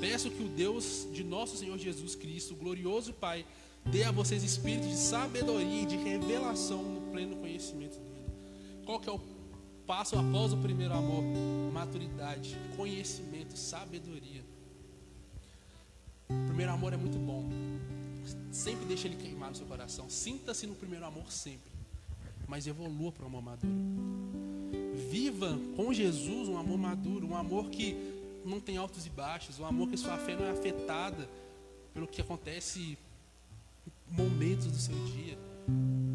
Peço que o Deus de nosso Senhor Jesus Cristo, o glorioso Pai, dê a vocês espírito de sabedoria e de revelação no pleno conhecimento dele. Qual que é o passo após o primeiro amor? Maturidade, conhecimento, sabedoria. O primeiro amor é muito bom. Sempre deixa ele queimar no seu coração. Sinta-se no primeiro amor sempre, mas evolua para um amor maduro. Viva com Jesus um amor maduro, um amor que não tem altos e baixos, um amor que sua fé não é afetada pelo que acontece em momentos do seu dia.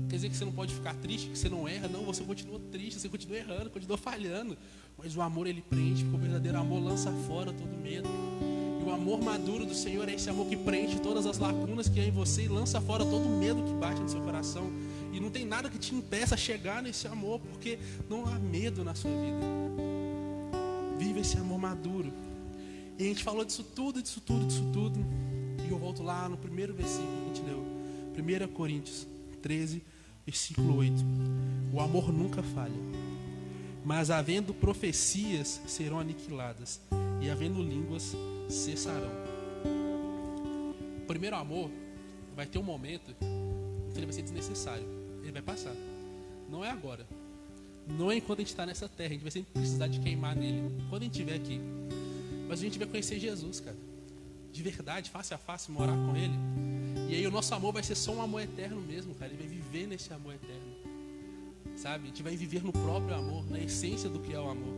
Quer dizer que você não pode ficar triste, que você não erra. Não, você continua triste, você continua errando, continua falhando. Mas o amor, ele preenche, porque o verdadeiro amor lança fora todo medo. E o amor maduro do Senhor é esse amor que preenche todas as lacunas que há em você e lança fora todo medo que bate no seu coração. E não tem nada que te impeça a chegar nesse amor, porque não há medo na sua vida. Viva esse amor maduro. E a gente falou disso tudo. E eu volto lá no primeiro versículo que a gente leu. 1 Coríntios 13, versículo 8. O amor nunca falha. Mas havendo profecias, serão aniquiladas, e havendo línguas, cessarão. O primeiro amor vai ter um momento que ele vai ser desnecessário. Ele vai passar. Não é agora. Não é enquanto a gente está nessa terra. A gente vai sempre precisar de queimar nele. Quando a gente estiver aqui. Mas a gente vai conhecer Jesus, cara. De verdade, face a face, morar com ele. E aí o nosso amor vai ser só um amor eterno mesmo, cara. Ele vai viver nesse amor eterno. Sabe? A gente vai viver no próprio amor, na essência do que é o amor.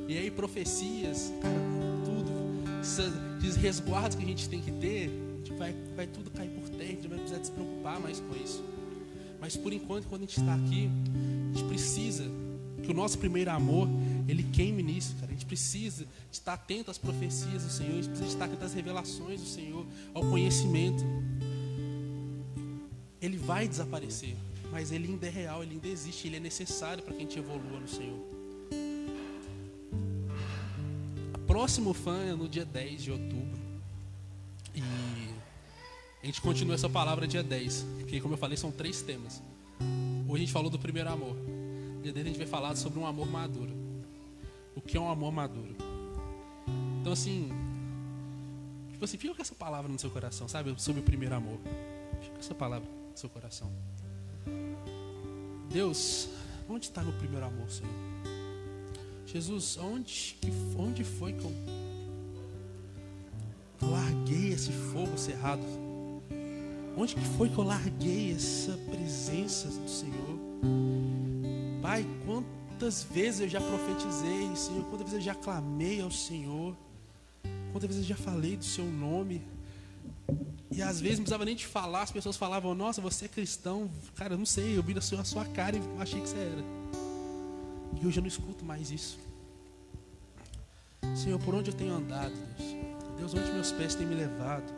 E aí profecias, cara, tudo, esses resguardos que a gente tem que ter, a gente vai tudo cair por terra, a gente vai precisar se preocupar mais com isso. Mas por enquanto, quando a gente está aqui, a gente precisa que o nosso primeiro amor, ele queime nisso, cara. A gente precisa de estar atento às profecias do Senhor, a gente precisa de estar atento às revelações do Senhor, ao conhecimento. Ele vai desaparecer, mas ele ainda é real, ele ainda existe, ele é necessário para que a gente evolua no Senhor. Próximo fã é no dia 10 de outubro. E a gente continua essa palavra dia 10, porque como eu falei, são 3 temas. Hoje a gente falou do primeiro amor. Dia 10 a gente vai falar sobre um amor maduro. O que é um amor maduro? Então assim, fica com essa palavra no seu coração, sabe? Sobre o primeiro amor. Fica com essa palavra no seu coração. Deus, onde está meu primeiro amor, Senhor? Jesus, onde foi que eu larguei esse fogo cerrado? Onde que foi que eu larguei essa presença do Senhor? Pai, quantas vezes eu já profetizei, Senhor, quantas vezes eu já clamei ao Senhor, quantas vezes eu já falei do seu nome, e às vezes não precisava nem te falar, as pessoas falavam, nossa, você é cristão, cara, eu não sei, eu vi a sua cara e achei que você era. E hoje eu não escuto mais isso. Senhor, por onde eu tenho andado, Deus? Deus, onde meus pés têm me levado?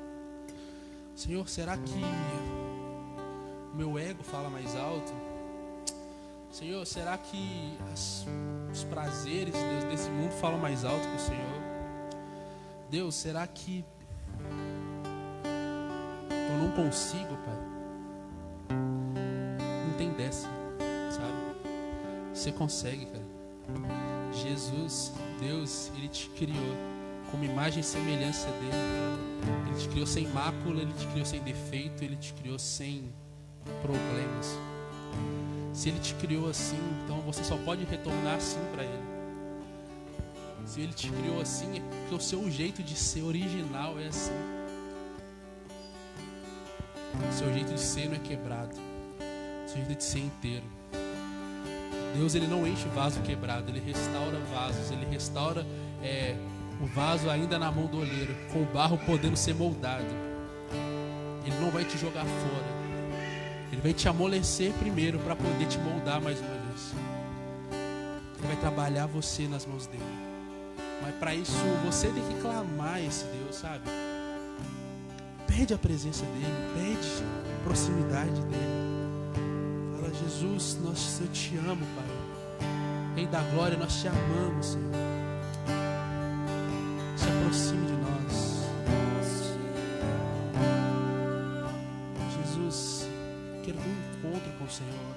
Senhor, será que o meu ego fala mais alto? Senhor, será que os prazeres, Deus, desse mundo falam mais alto que o Senhor? Deus, será que eu não consigo, Pai? Não tem dessa, sabe? Você consegue, cara. Jesus, Deus, Ele te criou como imagem e semelhança dEle. Ele te criou sem mácula, Ele te criou sem defeito, Ele te criou sem problemas. Se Ele te criou assim, então você só pode retornar assim para Ele. Se Ele te criou assim, é porque o seu jeito de ser original é assim. O seu jeito de ser não é quebrado. O seu jeito de ser inteiro. Deus, Ele não enche vaso quebrado, Ele restaura vasos, Ele restaura o vaso ainda na mão do oleiro, com o barro podendo ser moldado. Ele não vai te jogar fora. Ele vai te amolecer primeiro para poder te moldar mais uma vez. Ele vai trabalhar você nas mãos dele. Mas para isso você tem que clamar esse Deus, sabe? Pede a presença dele, pede a proximidade dele. Fala, Jesus, eu te amo, Pai. Rei da glória, nós te amamos, Senhor. Se aproxime de nós. Jesus, quero ter um encontro com o Senhor.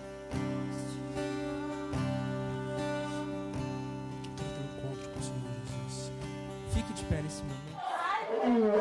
Quero ter um encontro com o Senhor, Jesus. Fique de pé nesse momento.